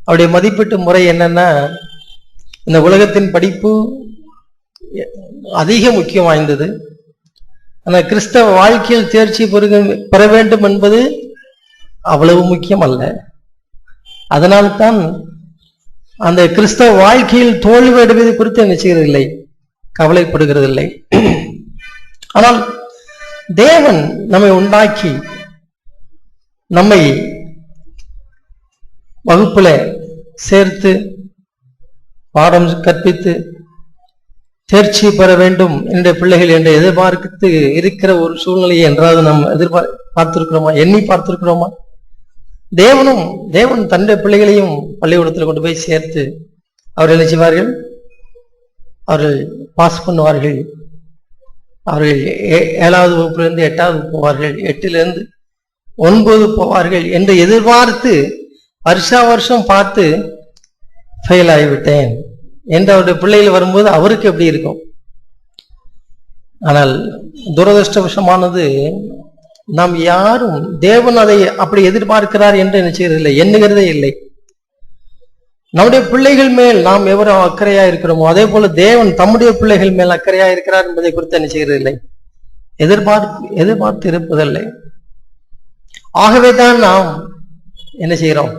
அவருடைய மதிப்பீட்டு முறை என்னன்னா, இந்த உலகத்தின் படிப்பு அதிக முக்கியம் வாய்ந்தது. ஆனால் கிறிஸ்தவ வாழ்க்கையில் தேர்ச்சி பெற வேண்டும் என்பது அவ்வளவு முக்கியம் அல்ல. அதனால்தான் அந்த கிறிஸ்தவ வாழ்க்கையில் தோல்வி அடைவது குறித்து என்ன செய்வதில்லை, கவலைப்படுகிறதில்லை. ஆனால் தேவன் நம்மை உண்டாக்கி நம்மை வகுப்புல சேர்த்து பாடம் கற்பித்து தேர்ச்சி பெற வேண்டும் என்ற பிள்ளைகள் என்று எதிர்பார்த்து இருக்கிற ஒரு சூழ்நிலையை என்றாவது நாம் பார்த்திருக்கிறோமா, எண்ணி பார்த்திருக்கிறோமா? தேவன் தன்னுடைய பிள்ளைகளையும் பள்ளிக்கூடத்தில் கொண்டு போய் சேர்த்து அவர்கள் என்ன செய்வார்கள், அவர்கள் பாஸ் பண்ணுவார்கள். அவர்கள் 7வது வகுப்பிலிருந்து 8வது போவார்கள், 8லிருந்து 9 போவார்கள் என்று எதிர்பார்த்து வருஷம் பார்த்து ஃபெயில் ஆகிவிட்டேன் என்று அவருடைய பிள்ளைகள் வரும்போது அவருக்கு எப்படி இருக்கும்? ஆனால் துரதிருஷ்டவசமானது, நாம் யாரும் தேவன் அதை அப்படி எதிர்பார்க்கிறார் என்று நினைச்சதில்லை, எண்ணுகிறதே இல்லை. நம்முடைய பிள்ளைகள் மேல் நாம் எவரும் அக்கறையா இருக்கிறோமோ அதே போல தேவன் தம்முடைய பிள்ளைகள் மேல் அக்கறையா இருக்கிறார் என்பதை குறித்து என்ன செய்கிறதில்லை, எதிர்பார்த்து இருப்பதில்லை. ஆகவே தான் நாம் என்ன செய்கிறோம்,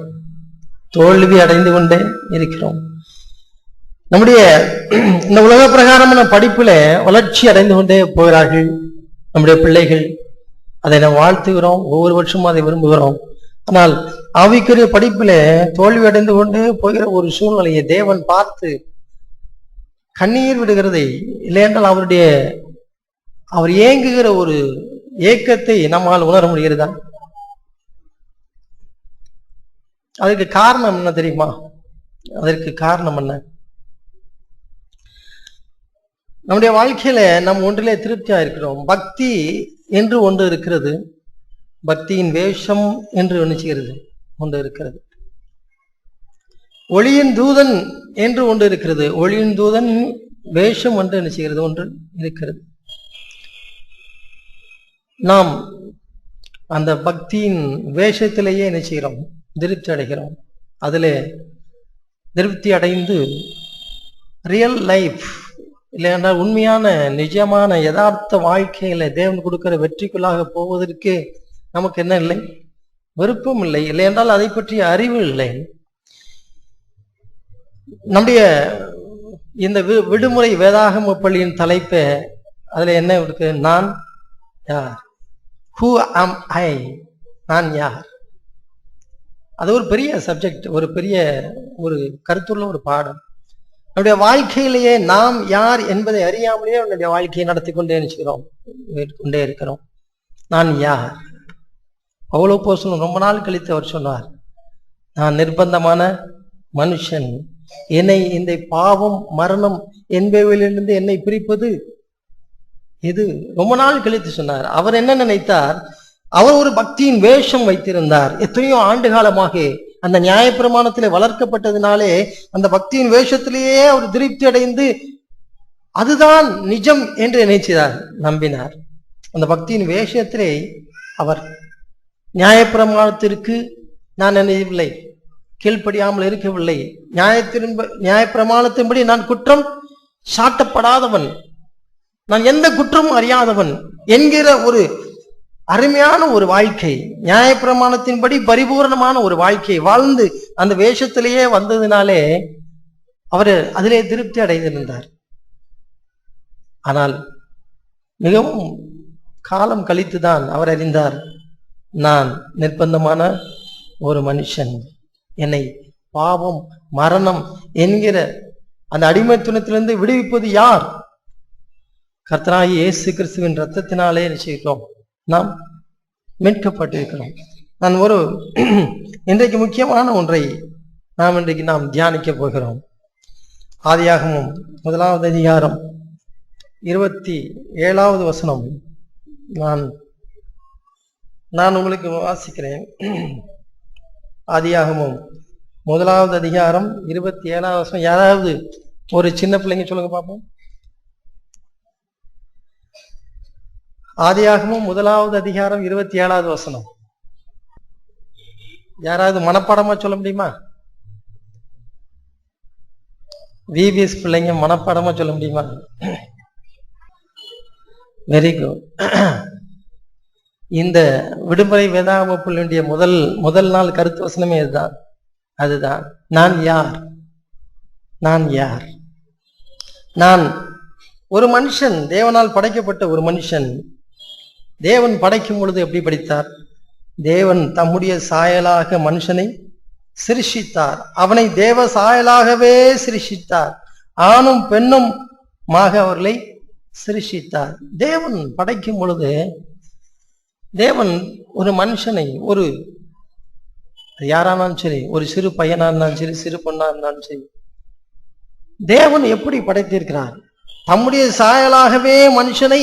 தோல்வி அடைந்து கொண்டே இருக்கிறோம். நம்முடைய இந்த உலக பிரகாரமான படிப்புல வளர்ச்சி அடைந்து கொண்டே போகிறார்கள் நம்முடைய பிள்ளைகள். அதை நாம் வாழ்த்துகிறோம், ஒவ்வொரு வருஷமும் அதை விரும்புகிறோம். ஆனால் ஆவிக்குரிய படிப்புல தோல்வி அடைந்து கொண்டே போகிற ஒரு சூழ்நிலையை தேவன் பார்த்து கண்ணீர் விடுகிறதை, இல்லையென்றால் அவர் ஏங்குகிற ஒரு ஏக்கத்தை நம்மால் உணர முடிகிறதா? அதற்கு காரணம் என்ன தெரியுமா? அதற்கு காரணம் என்ன? நம்முடைய வாழ்க்கையில நாம் ஒன்றிலே திருப்தியா இருக்கிறோம். பக்தி என்று ஒன்று இருக்கிறது, பக்தியின் வேஷம் என்று ஒன்று இருக்கிறது. ஒளியின் தூதன் என்று ஒன்று இருக்கிறது, ஒளியின் தூதன் வேஷம் என்று ஒன்று இருக்கிறது. நாம் அந்த பக்தியின் வேஷத்திலேயே என்ன செய்கிறோம், திருப்தி அடைகிறோம். அதிலே திருப்தி அடைந்து ரியல் லைஃப் இல்லைன்னா உண்மையான நிஜமான யதார்த்த வாழ்க்கையில தேவன் கொடுக்கிற வெற்றிக்குள்ளாக போவதற்கு நமக்கு என்ன இல்லை, விருப்பம் இல்லை, இல்லை என்றால் அதை பற்றிய அறிவு இல்லை. நம்முடைய இந்த விடுமுறை வேதாகம பள்ளியின் தலைப்பு அதுல என்ன இருக்கு, நான் யார், ஹூ ஆம் ஐ, நான் யார். அது ஒரு பெரிய சப்ஜெக்ட், ஒரு பெரிய ஒரு கருத்துள்ள ஒரு பாடம். நம்முடைய வாழ்க்கையிலேயே நாம் யார் என்பதை அறியாமலேயே நம்முடைய வாழ்க்கையை நடத்தி கொண்டே இருக்கிறோம். நான் யார்? பவுல் அப்போஸ்தலன் ரொம்ப நாள் கழித்து அவர் சொன்னார், நான் நிர்பந்தமான மனுஷன், என்னை இந்த பாவம் மரணம் என்பவையிலிருந்து என்னை பிரிப்பது இது. ரொம்ப நாள் கழித்து சொன்னார். அவர் என்ன நினைத்தார், அவர் ஒரு பக்தியின் வேஷம் வைத்திருந்தார். எத்தனையோ ஆண்டு காலமாக அந்த நியாயப்பிரமாணத்திலே வளர்க்கப்பட்டதினாலே அந்த பக்தியின் வேஷத்திலேயே அவர் திருப்தி அடைந்து அதுதான் நிஜம் என்று நினைச்சார், நம்பினார். அந்த பக்தியின் வேஷத்திலே அவர் நியாயப்பிரமாணத்திற்கு நான் நினைவில்லை, கீழ்ப்படியாமல் இருக்கவில்லை, நியாயப்பிரமாணத்தின்படி நான் குற்றம் சாட்டப்படாதவன், நான் எந்த குற்றமும் அறியாதவன் என்கிற ஒரு அருமையான ஒரு வாழ்க்கை, நியாயப்பிரமாணத்தின்படி பரிபூர்ணமான ஒரு வாழ்க்கை வாழ்ந்து அந்த வேஷத்திலேயே வந்ததினாலே அவர் அதிலே திருப்தி அடைந்திருந்தார். ஆனால் மிகவும் காலம் கழித்துதான் அவர் அறிந்தார், நான் நிர்பந்தமான ஒரு மனுஷன், என்னை பாவம் மரணம் என்கிற அந்த அடிமைத்துவத்திலிருந்து விடுவிப்பது யார்? கர்த்தராகிய இயேசு கிறிஸ்துவின் இரத்தத்தினாலே நிச்சயிக்கிறோம் நாம் மீட்கப்பட்டிருக்கிறோம். நான் இன்றைக்கு முக்கியமான ஒன்றை நாம் தியானிக்க போகிறோம். ஆதியாகமம் 1வது அதிகாரம் 27வது வசனம் நான் உங்களுக்கு வாசிக்கிறேன். ஆதியாகமம் 1வது அதிகாரம் 27வது வசனம். யாராவது ஒரு சின்ன பிள்ளைங்க சொல்லுங்க பார்ப்போம். ஆதியாகமம் 1வது அதிகாரம் 27வது வசனம். யாராவது மனப்பாடமா சொல்ல முடியுமா? விபிஎஸ் பிள்ளைங்க மனப்பாடமா சொல்ல முடியுமா? Very good. இந்த விடுமுறை வேதாகம புள்ளியுடைய முதல் நாள் கருத்து வசனமே அதுதான். நான் யார்? நான் யார்? நான் ஒரு மனுஷன், தேவனால் படைக்கப்பட்ட ஒரு மனுஷன். தேவன் படைக்கும் பொழுது எப்படி படைத்தார்? தேவன் தம்முடைய சாயலாக மனுஷனை சிருஷித்தார். அவனை தேவ சாயலாகவே சிருஷித்தார். ஆணும் பெண்ணும் அவர்களை சிருஷித்தார். தேவன் படைக்கும் பொழுது தேவன் ஒரு மனுஷனை, ஒரு யாரானாலும் சரி, ஒரு சிறு பையனா இருந்தாலும் சரி, சிறு பொண்ணா இருந்தாலும் சரி, தேவன் எப்படி படைத்திருக்கிறார்? தம்முடைய சாயலாகவே மனுஷனை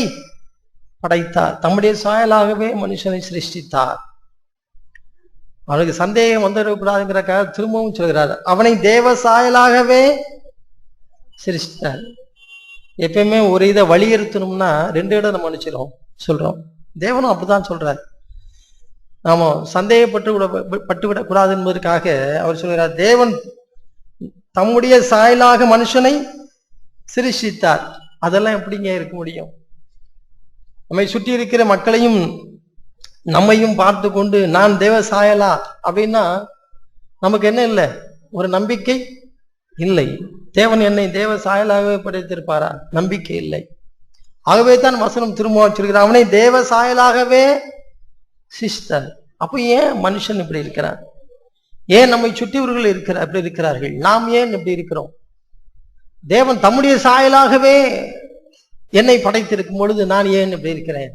படைத்தார். தம்முடைய சாயலாகவே மனுஷனை சிருஷ்டித்தார். அவனுக்கு சந்தேகம் வந்துடக்கூடாதுங்கிறக்காக திரும்பவும் சொல்கிறார், அவனை தேவ சாயலாகவே சிருஷ்டித்தார். எப்பயுமே ஒரு இதை வலியுறுத்தணும்னா 2 இடம் நம்ம நினைச்சிடும் சொல்றோம். தேவனும் அப்படிதான் சொல்றார். நாம பட்டுவிடக் கூடாது என்பதற்காக அவர் சொல்கிறார், தேவன் தம்முடைய சாயலாக மனுஷனை சிருஷ்டித்தார். அதெல்லாம் எப்படிங்க இருக்க முடியும்? நம்மை சுற்றி இருக்கிற மக்களையும் நம்மையும் பார்த்து கொண்டு நான் தேவ சாயலா அப்படின்னா நமக்கு என்ன இல்லை? ஒரு நம்பிக்கை இல்லை. தேவன் என்னை தேவ சாயலாகவே படைத்திருப்பாரா? நம்பிக்கை இல்லை. ஆகவே தான் வசனம் திரும்ப வச்சிருக்கிறார், அவனை தேவ சாயலாகவே சிருஷ்டித்தார். அப்போ ஏன் மனுஷன் இப்படி இருக்கிறார்? ஏன் நம்மை சுற்றியவர்கள் அப்படி இருக்கிறார்கள்? நாம் ஏன் இப்படி இருக்கிறோம்? தேவன் தம்முடைய சாயலாகவே என்னை படைத்திருக்கும் பொழுது நான் ஏன் இப்படி இருக்கிறேன்?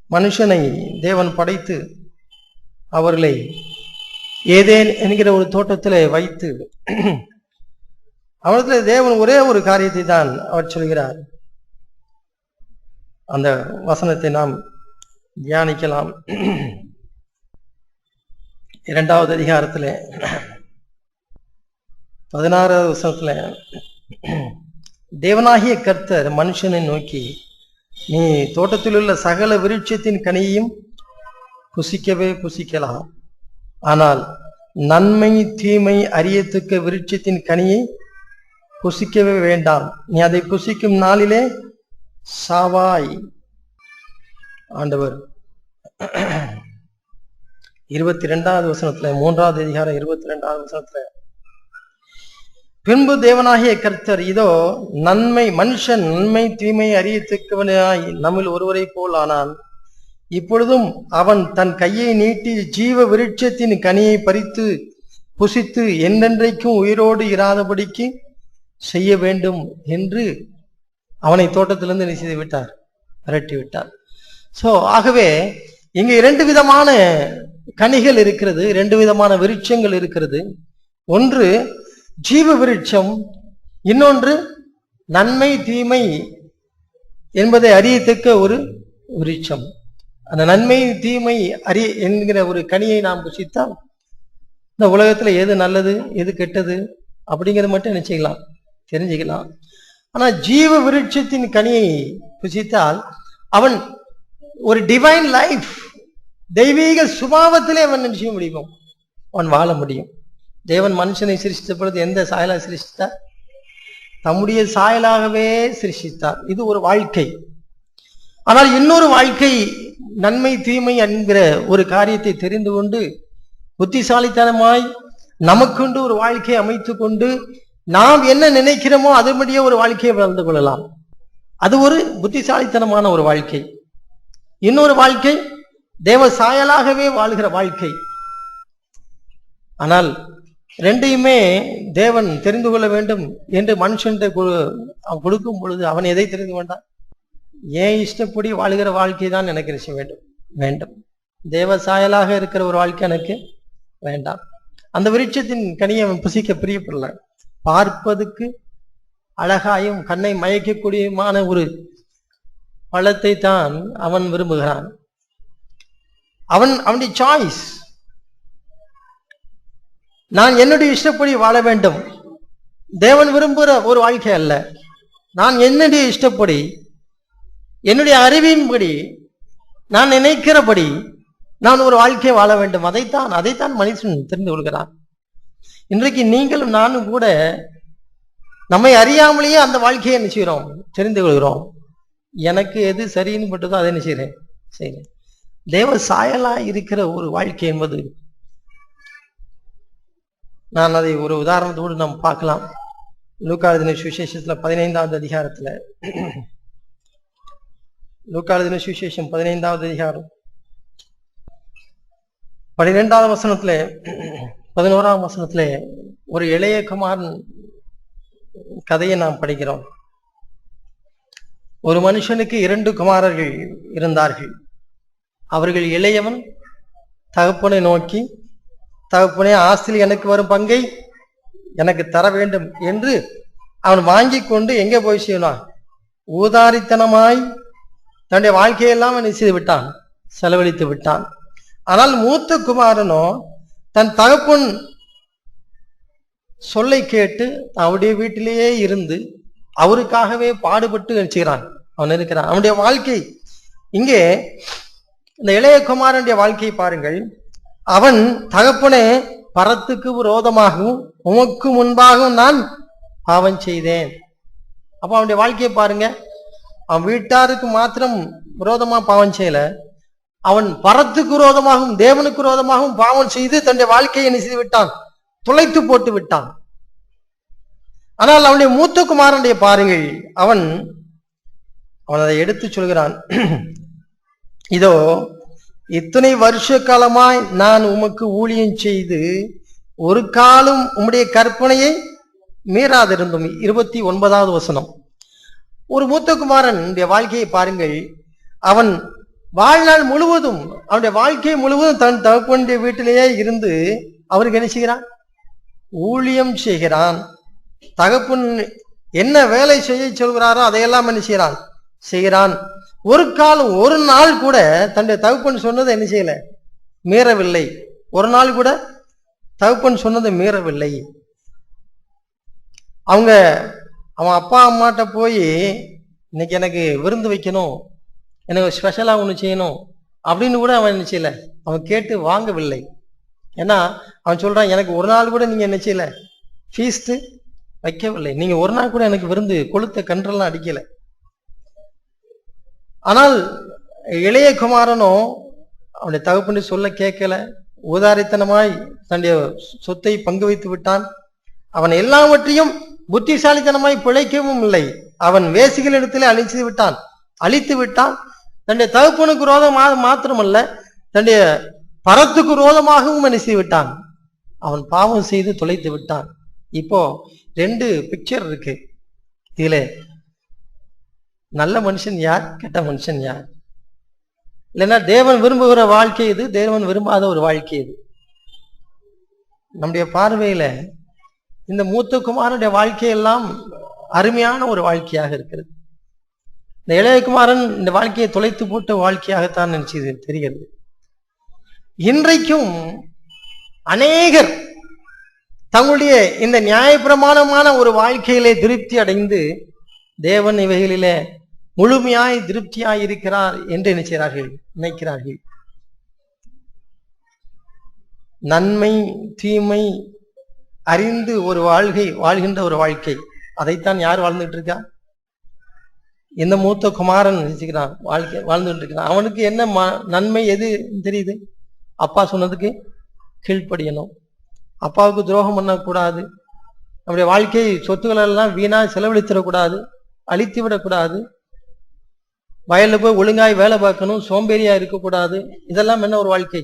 மனுஷனை தேவன் படைத்து அவர்களை ஏதேன் என்கிற ஒரு தோட்டத்திலே வைத்து அவரிடத்தில் தேவன் ஒரே ஒரு காரியத்தை தான் அவர் சொல்கிறார். அந்த வசனத்தை நாம் தியானிக்கலாம். 2வது அதிகாரத்துல 16வது வசனத்துல, தேவனாகிய கர்த்தர் மனுஷனை நோக்கி, நீ தோட்டத்தில் உள்ள சகல விருட்சத்தின் கனியையும் புசிக்கவே புசிக்கலாம், ஆனால் நன்மை தீமை அறியத்தக்க விருட்சத்தின் கனியை புசிக்கவே வேண்டாம். நீ அதை புசிக்கும் நாளிலே சாவாய். ஆண்டவர் 22வது வசனத்துல, 3வது அதிகாரம் 22வது வசனத்துல, பின்பு தேவனாகிய கர்த்தர், இதோ மனுஷன் நன்மை தீமை அறியத்தக்கவனாய் நம்மில் ஒருவரை போல் ஆனான். இப்பொழுதும் அவன் தன் கையை நீட்டி ஜீவ விருட்சத்தின் கனியை பறித்து புசித்து என்றென்றைக்கும் உயிரோடு இராதபடிக்கு செய்ய வேண்டும் என்று அவனை தோட்டத்திலிருந்து நிச்சயித்து விட்டார், விரட்டி விட்டார். சோ ஆகவே இங்க 2 விதமான கனிகள் இருக்கிறது, 2 விதமான விருட்சங்கள் இருக்கிறது. ஒன்று ஜீவ விருட்சம், இன்னொன்று நன்மை தீமை என்பதை அறியத்தக்க ஒரு விருட்சம். அந்த நன்மை தீமை என்கிற ஒரு கனியை நாம் புசித்தால் இந்த உலகத்துல எது நல்லது எது கெட்டது அப்படிங்கிறது மட்டும் நினைச்சுக்கலாம், தெரிஞ்சுக்கலாம். ஆனா ஜீவ விருட்சத்தின் கனியை புசித்தால் அவன் ஒரு டிவைன் லைஃப், தெய்வீக சுபாவத்திலே அவன் நினைச்ச முடியும், அவன் வாழ முடியும். தேவன் மனுஷனை சிருஷ்டித்த பொழுது எந்த சாயலாக சிருஷ்டித்தார்? தம்முடைய சாயலாகவே சிருஷ்டித்தார். இது ஒரு வாழ்க்கை. ஆனால் இன்னொரு வாழ்க்கை, நன்மை தீமை என்கிற ஒரு காரியத்தை தெரிந்து கொண்டு புத்திசாலித்தனமாய் நமக்குண்டு ஒரு வாழ்க்கையை அமைத்து கொண்டு நாம் என்ன நினைக்கிறோமோ அதுபடியே ஒரு வாழ்க்கையை வாழ்ந்து கொள்ளலாம். அது ஒரு புத்திசாலித்தனமான ஒரு வாழ்க்கை. இன்னொரு வாழ்க்கை தேவ சாயலாகவே வாழ்கிற வாழ்க்கை. ஆனால் 2யுமே தேவன் தெரிந்து கொள்ள வேண்டும் என்று மனுஷன் கொடுக்கும் பொழுது அவன் எதை தெரிந்து கொண்டான்? ஏன் இஷ்டப்படி வாழ்கிற வாழ்க்கை தான் எனக்கு நிச்சயம் வேண்டும். தேவ சாயலாக இருக்கிற ஒரு வாழ்க்கை எனக்கு வேண்டாம். அந்த விருட்சத்தின் கனியை அவன் புசிக்க பிரியப்படல. பார்ப்பதுக்கு அழகாயும் கண்ணை மயக்கக்கூடியமான ஒரு பழத்தை தான் அவன் விரும்புகிறான். அவனுடைய சாய்ஸ். நான் என்னுடைய இஷ்டப்படி வாழ வேண்டும், தேவன் விரும்புகிற ஒரு வாழ்க்கை அல்ல. நான் என்னுடைய இஷ்டப்படி, என்னுடைய அறிவின்படி, நான் நினைக்கிறபடி நான் ஒரு வாழ்க்கையை வாழ வேண்டும். அதைத்தான் மனுஷன் தெரிந்து கொள்கிறான். இன்றைக்கு நீங்களும் நானும் கூட நம்மை அறியாமலேயே அந்த வாழ்க்கையை என்ன செய்கிறோம், தெரிந்து கொள்கிறோம். எனக்கு எது சரின்னு பட்டதோ அதை என்ன செய்கிறேன், செய்கிறேன். தேவ சாயலா இருக்கிற ஒரு வாழ்க்கை என்பது, நான் அதை ஒரு உதாரணத்தோடு நாம் பார்க்கலாம். லூக்கா எழுதின சுவிசேஷத்துல 15வது அதிகாரத்துல, லூக்கா எழுதின சுவிசேஷம் 15வது அதிகாரம் 12வது வசனத்துல 11ஆம் வசனத்துல ஒரு இளைய குமாரன் கதையை நாம் படிக்கிறோம். ஒரு மனுஷனுக்கு 2 குமாரர்கள் இருந்தார்கள். அவர்கள் இளையவன் தகப்பனை நோக்கி, தகப்பனே, ஆஸ்தியில் எனக்கு வரும் பங்கை எனக்கு தர வேண்டும் என்று அவன் வாங்கி கொண்டு எங்கே போய் செய்வான், ஊதாரித்தனமாய் தன்னுடைய வாழ்க்கையெல்லாம் என்ன செய்து விட்டான், செலவழித்து விட்டான். ஆனால் மூத்த குமாரனோ தன் தகப்பன் சொல்லை கேட்டு அவருடைய வீட்டிலேயே இருந்து அவருக்காகவே பாடுபட்டு நினைச்சுகிறான். அவன் இருக்கிறான். அவனுடைய வாழ்க்கை இங்கே இந்த இளைய குமாரனுடைய வாழ்க்கையை பாருங்கள். அவன் தகப்பனே, பரத்துக்கு விரோதமாகவும் உமக்கு முன்பாகவும் நான் பாவம் செய்தேன். அப்ப அவனுடைய வாழ்க்கையை பாருங்க. அவன் வீட்டாருக்கு மாத்திரம் விரோதமா பாவம் செய்யல, அவன் பரத்துக்கு விரோதமாகவும் தேவனுக்கு விரோதமாகவும் பாவம் செய்து தன்னுடைய வாழ்க்கையை என்ன செய்து விட்டான், துளைத்து போட்டு விட்டான். ஆனால் அவனுடைய மூத்த குமாரனுடைய பாருங்கள், அவன் அதை எடுத்து சொல்கிறான். இதோ இத்தனை வருஷ காலமாய் நான் உமக்கு ஊழியம் செய்து ஒரு காலம் உம்முடைய கற்பனையை மீறாதிருந்தும். 29வது வசனம். ஒரு மூத்த குமாரன் வாழ்க்கையை பாருங்கள். அவன் வாழ்நாள் முழுவதும், அவனுடைய வாழ்க்கை முழுவதும் தன் தகப்பனுடைய வீட்டிலேயே இருந்து அவருக்கு என்ன செய்கிறான், ஊழியம் செய்கிறான். தகப்பன் என்ன வேலை செய்ய சொல்கிறாரோ அதையெல்லாம் என்ன செய்கிறான், செய்கிறான். ஒரு காலம், ஒரு நாள் கூட தன்னுடைய தகப்பன் சொன்னதை என்ன செய்யல, மீறவில்லை. ஒரு நாள் கூட தகப்பன் சொன்னதை மீறவில்லை. அவன் அப்பா அம்மாட்ட போய் இன்னைக்கு எனக்கு விருந்து வைக்கணும், எனக்கு ஸ்பெஷலா ஒண்ணு செய்யணும் அப்படின்னு கூட அவன் என்ன செய்யல, அவன் கேட்டு வாங்கவில்லை. ஏன்னா அவன் சொல்றான், எனக்கு ஒரு நாள் கூட நீங்க என்ன செய்யல, ஃபீஸ்ட் வைக்கவில்லை, நீங்க ஒரு நாள் கூட எனக்கு விருந்து கொளுத்த கன்றெல்லாம் அடிக்கல. ஆனால் இளைய குமாரனும் அவனுடைய தகப்பனை சொல்ல கேட்கல, ஊதாரித்தனமாய் தன்னுடைய சொத்தை பங்கு வைத்து விட்டான். அவன் எல்லாவற்றையும் புத்திசாலித்தனமாய் பிழைக்கவும் இல்லை. அவன் வேசிகளிடத்திலே அழித்து விட்டான். தன்னுடைய தகப்பனுக்கு விரோதமாக மாத்திரமல்ல, தன்னுடைய பரத்துக்கு விரோதமாகவும் என்ன செய்து விட்டான், அவன் பாவம் செய்து தொலைத்து விட்டான். இப்போ 2 பிக்சர் இருக்கு இதுல. நல்ல மனுஷன் யார், கெட்ட மனுஷன் யார்? இல்லைன்னா தேவன் விரும்புகிற வாழ்க்கை இது, தேவன் விரும்பாத ஒரு வாழ்க்கை இது. நம்முடைய பார்வையில இந்த மூத்த குமாரனுடைய வாழ்க்கையெல்லாம் அருமையான ஒரு வாழ்க்கையாக இருக்கிறது. இந்த இளைய குமாரன் இந்த வாழ்க்கையை தொலைத்து போட்ட வாழ்க்கையாகத்தான் நினைச்சது தெரிகிறது. இன்றைக்கும் அநேகர் தங்களுடைய இந்த நியாயப்பிரமாணமான ஒரு வாழ்க்கையிலே திருப்தி அடைந்து தேவன் இவைகளிலே முழுமையாய் திருப்தியாய் இருக்கிறார் என்று நினைக்கிறார்கள். நன்மை தீமை அறிந்து ஒரு வாழ்கின்ற ஒரு வாழ்க்கை, அதைத்தான் யார் வாழ்ந்துட்டு இருக்கா? இந்த மூத்த குமாரன் நினைச்சுக்கிறான், வாழ்ந்துட்டு இருக்கிறான். அவனுக்கு என்ன நன்மை எது தெரியுது? அப்பா சொன்னதுக்கு கீழ்ப்படியணும், அப்பாவுக்கு துரோகம் பண்ணக்கூடாது, நம்முடைய வாழ்க்கை சொத்துக்கள் எல்லாம் வீணா செலவழித்திடக்கூடாது, அழித்து விடக்கூடாது, வயல்ல போய் ஒழுங்காய் வேலை பார்க்கணும், சோம்பேறியா இருக்கக்கூடாது. இதெல்லாம் என்ன ஒரு வாழ்க்கை?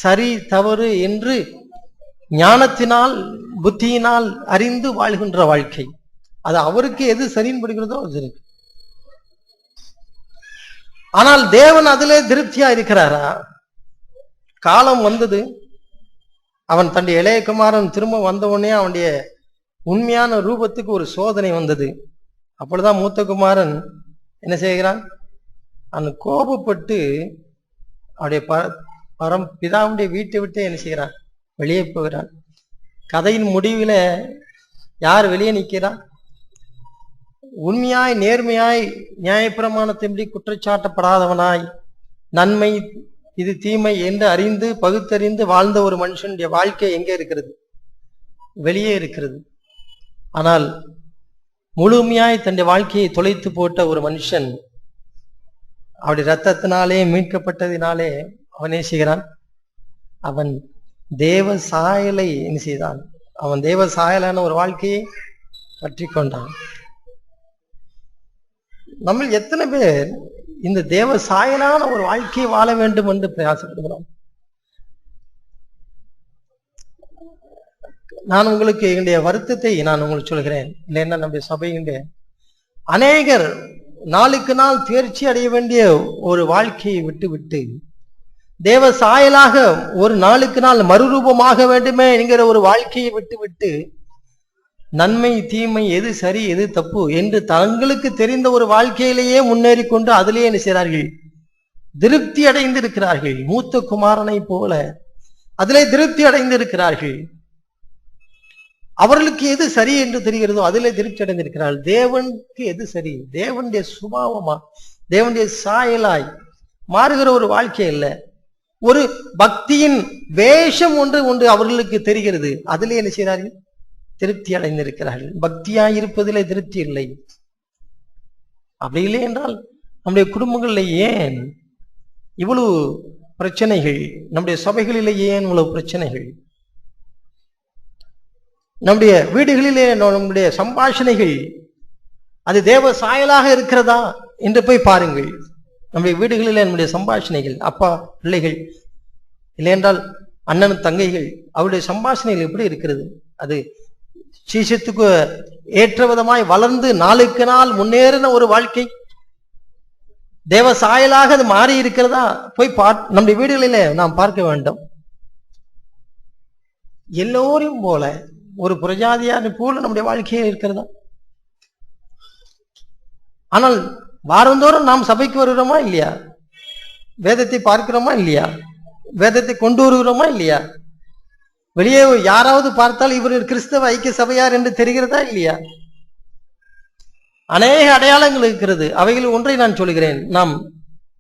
சரி தவறு என்று ஞானத்தினால் புத்தியினால் அறிந்து வாழ்கின்ற வாழ்க்கை. அது அவருக்கு எது சரின்னு படிக்கிறதோ அது இருக்கு. ஆனால் தேவன் அதிலே திருப்தியா இருக்கிறாரா? காலம் வந்தது, அவன் தன்னுடைய இளைய குமாரன் திரும்ப வந்தவுடனே அவனுடைய உண்மையான ரூபத்துக்கு ஒரு சோதனை வந்தது. அப்பொழுதுதான் மூத்த குமாரன் என்ன செய்கிறான், அவன் கோபப்பட்டு அவருடைய பிதாவுடைய வீட்டை விட்டு என்ன செய்கிறான், வெளியே போகிறான். கதையின் முடிவில் யார் வெளியே நிற்கிறான்? உண்மையாய் நேர்மையாய் நியாயப்பிரமாணத்தின்படி குற்றச்சாட்டப்படாதவனாய் நன்மை இது தீமை என்று அறிந்து பகுத்தறிந்து வாழ்ந்த ஒரு மனுஷனுடைய வாழ்க்கை எங்கே இருக்கிறது? வெளியே இருக்கிறது. ஆனால் முழுமையாய் தன்னுடைய வாழ்க்கையை தொலைத்து போட்ட ஒரு மனுஷன் அவருடைய ரத்தத்தினாலே மீட்கப்பட்டதினாலே அவன் என்ன செய்கிறான்? அவன் தேவ சாயலை என்ன செய்தான்? அவன் தேவ சாயலான ஒரு வாழ்க்கையை பற்றி கொண்டான். நம்ம எத்தனை பேர் இந்த தேவ சாயலான ஒரு வாழ்க்கையை வாழ வேண்டும் என்று பிரயாசப்படுகிறோம்? நான் உங்களுக்கு என்னுடைய வருத்தத்தை நான் உங்களுக்கு சொல்கிறேன். இல்லைன்னா நம்முடைய சபையினுடைய அநேகர் நாளுக்கு நாள் தேர்ச்சி அடைய வேண்டிய ஒரு வாழ்க்கையை விட்டு தேவ சாயலாக ஒரு நாளுக்கு நாள் மறுரூபமாக வேண்டுமே என்கிற ஒரு வாழ்க்கையை விட்டு நன்மை தீமை, எது சரி எது தப்பு என்று தங்களுக்கு தெரிந்த ஒரு வாழ்க்கையிலேயே முன்னேறி கொண்டு அதிலேயே என்ன செய்கிறார்கள்? திருப்தி அடைந்து இருக்கிறார்கள். மூத்த குமாரனை போல அதிலே திருப்தி அடைந்து இருக்கிறார்கள். அவர்களுக்கு எது சரி என்று தெரிகிறதோ அதிலே திருப்தி அடைந்திருக்கிறார்கள். தேவனுக்கு எது சரி, தேவனுடைய சுபாவமா, தேவனுடைய சாயலாய் மாறுகிற ஒரு வாழ்க்கை இல்ல, ஒரு பக்தியின் வேஷம் ஒன்று அவர்களுக்கு தெரிகிறது. அதிலே என்ன செய்கிறார்கள்? திருப்தி அடைந்திருக்கிறார்கள். பக்தியாய் இருப்பதிலே திருப்தி இல்லை. அப்படி இல்லை என்றால் நம்முடைய குடும்பங்களில் ஏன் இவ்வளவு பிரச்சனைகள்? நம்முடைய சபைகளிலே ஏன் இவ்வளவு பிரச்சனைகள்? நம்முடைய வீடுகளிலே நம்முடைய சம்பாஷணைகள் அது தேவ சாயலாக இருக்கிறதா என்று போய் பாருங்கள். நம்முடைய வீடுகளிலே நம்முடைய சம்பாஷணைகள், அப்பா பிள்ளைகள், இல்லை என்றால் அண்ணன் தங்கைகள், அவருடைய சம்பாஷணைகள் எப்படி இருக்கிறது? அது சீசத்துக்கு ஏற்ற விதமாய் வளர்ந்து நாளுக்கு நாள் முன்னேறின ஒரு வாழ்க்கை தேவ சாயலாக அது மாறி இருக்கிறதா? போய் நம்முடைய வீடுகளிலே நாம் பார்க்க வேண்டும். எல்லோரையும் போல ஒரு புரஜாதியான போல நம்முடைய வாழ்க்கையே இருக்கிறதா? ஆனால் வாரந்தோறும் நாம் சபைக்கு வருகிறோமா இல்லையா? வேதத்தை பார்க்கிறோமா இல்லையா? வேதத்தை கொண்டு வருகிறோமா இல்லையா? வெளியே யாராவது பார்த்தால் இவர் கிறிஸ்தவ ஐக்கிய சபையார் என்று தெரிகிறதா இல்லையா? அநேக அடையாளங்கள் இருக்கிறது. அவைகள் ஒன்றை நான் சொல்கிறேன். நாம்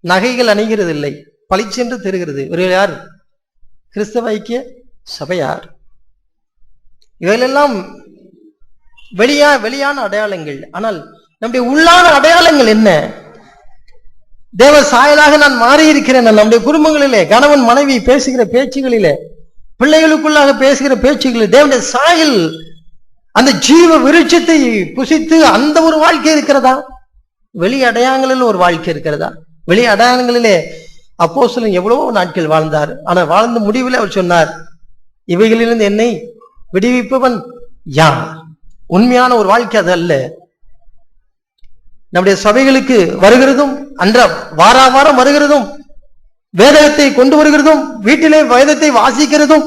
நகைகள் அணிகிறது இல்லை, பளிச்சென்று தெரிகிறது. இவர்கள் யார்? கிறிஸ்தவ ஐக்கிய சபையார். இவைகளெல்லாம் வெளியான அடையாளங்கள். ஆனால் நம்முடைய உள்ளான அடையாளங்கள் என்ன? தேவ சாயலாக நான் மாறி இருக்கிறேன். நம்முடைய குடும்பங்களிலே கணவன் மனைவி பேசுகிற பேச்சுகளிலே, பிள்ளைகளுக்குள்ளாக பேசுகிற பேச்சுகளில் தேவனுடைய சாயல், அந்த ஜீவ விருட்சத்தை புசித்து அந்த ஒரு வாழ்க்கை இருக்கிறதா? வெளி அடையாளங்களில் ஒரு வாழ்க்கை இருக்கிறதா? வெளி அடையாளங்களிலே அப்போஸ்தலன் எவ்வளவோ நாட்கள் வாழ்ந்தார். ஆனால் வாழ்ந்த முடிவில் அவர் சொன்னார், இவைகளிலிருந்து என்னை விடுவிப்பவன் யார்? உண்மையான ஒரு வாழ்க்கை அது அல்ல. நம்முடைய சபைகளுக்கு வருகிறதும், வாரம் வருகிறதும், வேதத்தை கொண்டு வருகிறதும், வீட்டிலே வேதத்தை வாசிக்கிறதும்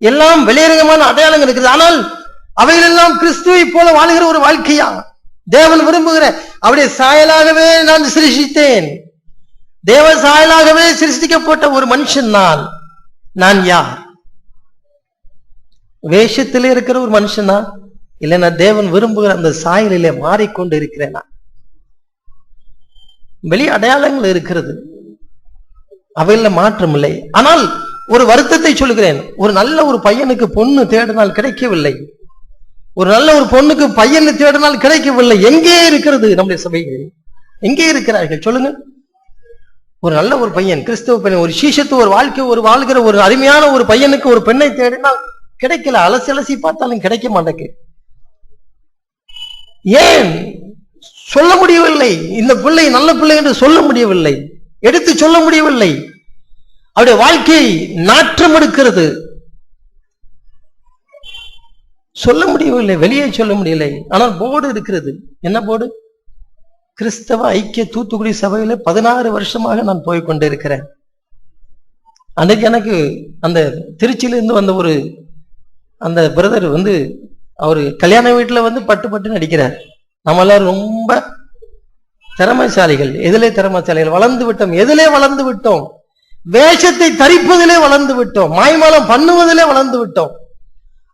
எல்லாம் வெளியரங்கமான அடையாளங்கள் இருக்கிறது. ஆனால் அவைகளெல்லாம் கிறிஸ்துவை போல வாழ்கிற ஒரு வாழ்க்கையா? தேவன் விரும்புகிற அவருடைய சாயலாகவே நான் சிருஷ்டித்தேன், தேவ சாயலாகவே சிருஷ்டிக்கப்பட்ட ஒரு மனுஷன் நான் யார்? வேஷத்திலே இருக்கிற ஒரு மனுஷனா? இல்லை நான் தேவன் விரும்புகிற அந்த சாயலிலே மாறிக்கொண்டு இருக்கிறேனா? வெளி அடையாளங்கள் இருக்கிறது, அவையில மாற்றம் இல்லை. ஆனால் ஒரு வருத்தத்தை சொல்கிறேன். ஒரு நல்ல ஒரு பையனுக்கு பொண்ணு தேடினால் கிடைக்கவில்லை, ஒரு நல்ல ஒரு பொண்ணுக்கு பையனை தேடினால் கிடைக்கவில்லை. எங்கே இருக்கிறது நம்முடைய சபைகள்? எங்கே இருக்கிறார்கள் சொல்லுங்க? ஒரு நல்ல ஒரு பையன், கிறிஸ்தவ பையன், ஒரு சீஷத்து ஒரு வாழ்க்கை ஒரு வாழ்கிற ஒரு அருமையான ஒரு பையனுக்கு ஒரு பெண்ணை தேடினால் கிடைக்கல. அலசி பார்த்தாலும் கிடைக்க மாட்டேங்குது. ஏன் சொல்ல முடியவில்லை? இந்த பிள்ளை நல்ல பிள்ளை என்று சொல்ல முடியவில்லை, எடுத்து சொல்ல முடியவில்லை. அவருடைய வாழ்க்கை நாற்றம் எடுக்கிறது, சொல்ல முடியவில்லை, வெளியே சொல்ல முடியலை. ஆனால் போர்டு இருக்கிறது. என்ன போர்டு? கிறிஸ்தவ ஐக்கிய தூத்துக்குடி சபையில 16 வருஷமாக நான் போய் கொண்டிருக்கிறேன். அன்னைக்கு எனக்கு அந்த திருச்சியிலிருந்து வந்த ஒரு அந்த பிரதர் அவரு கல்யாண வீட்டுல பட்டு நடிக்கிறார். நம்ம எல்லாரும் ரொம்ப திறமைசாலிகள். எதிலே திறமைசாலிகள்? வளர்ந்து விட்டோம். எதிலே வளர்ந்து விட்டோம்? வேஷத்தை தரிப்பதிலே வளர்ந்து விட்டோம், மாய்மாலம் பண்ணுவதிலே வளர்ந்து விட்டோம்.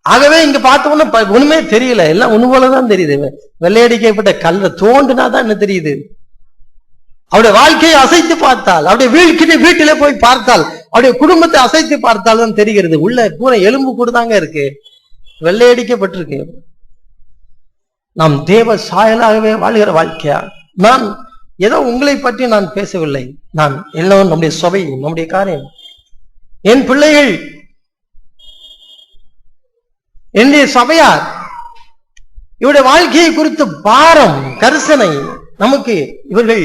ஆகவே இங்க பார்த்தோம்னா ஒண்ணுமே தெரியல, எல்லாம் ஒண்ணு போலதான் தெரியுது. வெள்ளையடிக்கப்பட்ட கல்ல தோண்டுனாதான் என்ன தெரியுது? அவருடைய வாழ்க்கையை அசைத்து பார்த்தால், அவருடைய வீட்டிலே போய் பார்த்தால் அவருடைய குடும்பத்தை அசைத்து பார்த்தால்தான் தெரிகிறது, உள்ள பூரா எலும்பு கூட தாங்க இருக்கு, வெள்ளையடிக்கப்பட்டிருக்கு. நாம் தேவ சாயலாகவே வாழ்கிற வாழ்க்கையா? நான் ஏதோ உங்களை பற்றி நான் பேசவில்லை. நான் எல்லோரும் நம்முடைய சபை, நம்முடைய காரியம், என் பிள்ளைகள், என்னுடைய சபையார், இவருடைய வாழ்க்கையை குறித்த பாரம், கரிசனை நமக்கு இவர்கள்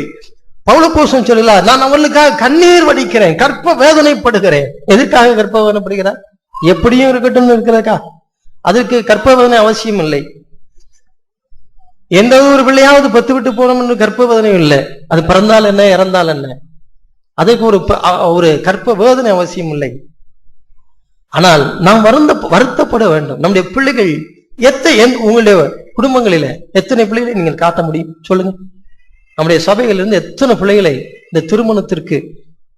பவுலப்போஸ்தலன் சொல்கிறார், நான் அவர்களுக்காக கண்ணீர் வடிக்கிறேன், கற்ப வேதனைப்படுகிறேன். எதற்காக கற்ப வேதனைப்படுகிறார்? எப்படியும் இருக்கட்டும் இருக்கிறதா? அதற்கு கற்ப வேதனை அவசியம் இல்லை. எந்த ஒரு பிள்ளையாவது பத்து விட்டு போனோம் என்று கற்ப வேதனை இல்லை. அது பிறந்தால் என்ன, இறந்தால் என்ன, அதுக்கு ஒரு கற்ப வேதனை அவசியம் இல்லை. ஆனால் நாம் வருத்தப்பட வேண்டும். நம்முடைய பிள்ளைகள் உங்களுடைய குடும்பங்களில எத்தனை பிள்ளைகளை நீங்கள் காட்ட முடியும் சொல்லுங்க? நம்முடைய சபைகளிலிருந்து எத்தனை பிள்ளைகளை இந்த திருமணத்திற்கு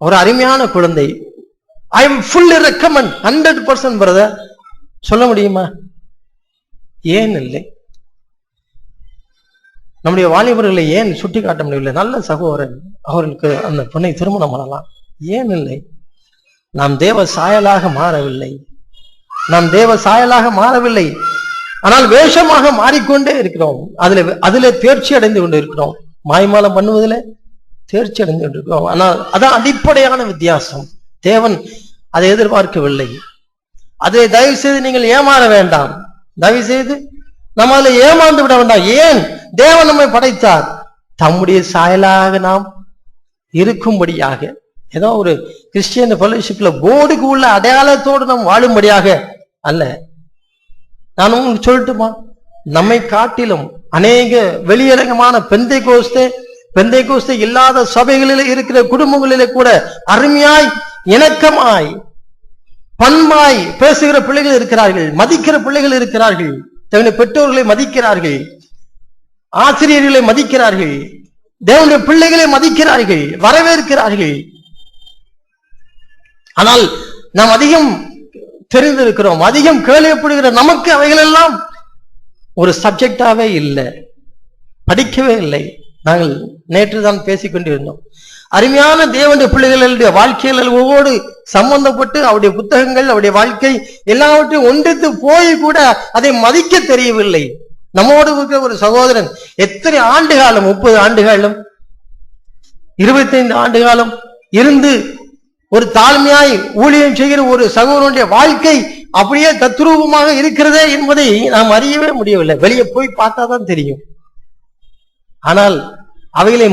ஒரு அருமையான குழந்தை, I am fully recommend 100% brother சொல்ல முடியுமா? ஏன் இல்லை? நம்முடைய வாலிபர்களை ஏன் சுட்டி காட்ட முடியவில்லை? நல்ல சகோதரன், அவர்களுக்கு அந்த பெண்ணை திருமணம் பண்ணலாம். ஏன் இல்லை? நாம் தேவ சாயலாக மாறவில்லை. நாம் தேவ சாயலாக மாறவில்லை. ஆனால் வேஷமாக மாறிக்கொண்டே இருக்கிறோம். அதுல தேர்ச்சி அடைந்து கொண்டு இருக்கிறோம். மாய்மாலம் பண்ணுவதில் தேர்ச்சி அடைந்து கொண்டிருக்கிறோம். ஆனால் அதான் அடிப்படையான வித்தியாசம். தேவன் அதை எதிர்பார்க்கவில்லை. அதை தயவு செய்து நீங்கள் ஏமாற வேண்டாம். தயவு செய்து நம்ம அதில் ஏமாந்து விட வேண்டாம். ஏன்? தேவன் நம்மை படைத்தார் தம்முடைய சாயலாக நாம் இருக்கும்படியாக. ஏதோ ஒரு கிறிஸ்டியன் ஃபெலோஷிப்ல போர்டுக்கு உள்ள அடையாளத்தோடு நாம் வாழும்படியாக அல்ல. நான் உங்களுக்கு சொல்லட்டுமா, நம்மை காட்டிலும் அநேக வெளியரங்கமான பெந்தைக்கோஸ்தே இல்லாத சபைகளில் இருக்கிற குடும்பங்களிலே கூட அருமையாய், இணக்கமாய், பண்பாய் பேசுகிற பிள்ளைகள் இருக்கிறார்கள், மதிக்கிற பிள்ளைகள் இருக்கிறார்கள், தன்னுடைய பெற்றோர்களை மதிக்கிறார்கள், ஆசிரியர்களை மதிக்கிறார்கள், தேவனுடைய பிள்ளைகளை மதிக்கிறார்கள், வரவேற்கிறார்கள். ஆனால் நாம் அதிகம் தெரிந்திருக்கிறோம், அதிகம் கேள்விப்படுகிற நமக்கு அவைகள் எல்லாம் ஒரு சப்ஜெக்டாவே இல்லை, படிக்கவே இல்லை. நாங்கள் நேற்று தான் பேசிக்கொண்டிருந்தோம். அருமையான தேவனுடைய பிள்ளைகளுடைய வாழ்க்கையில் ஒவ்வொரு சம்பந்தப்பட்டு அவருடைய புத்தகங்கள், அவருடைய வாழ்க்கை எல்லாவற்றையும் ஒன்றித்து போய் கூட அதை மதிக்க தெரியவில்லை. நம்மோடு இருக்கிற ஒரு சகோதரன் எத்தனை ஆண்டு காலம், 30 ஆண்டு காலம், 25 ஆண்டு காலம் இருந்து ஒரு தாழ்மையாய் ஊழியம் செய்கிற ஒரு சகோதரனுடைய வாழ்க்கை அப்படியே தத்ரூபமாக இருக்கிறதே என்பதை நாம் அறியவே முடியவில்லை. வெளியே போய் பார்த்தாதான் தெரியும். ஆனால் அவைகளை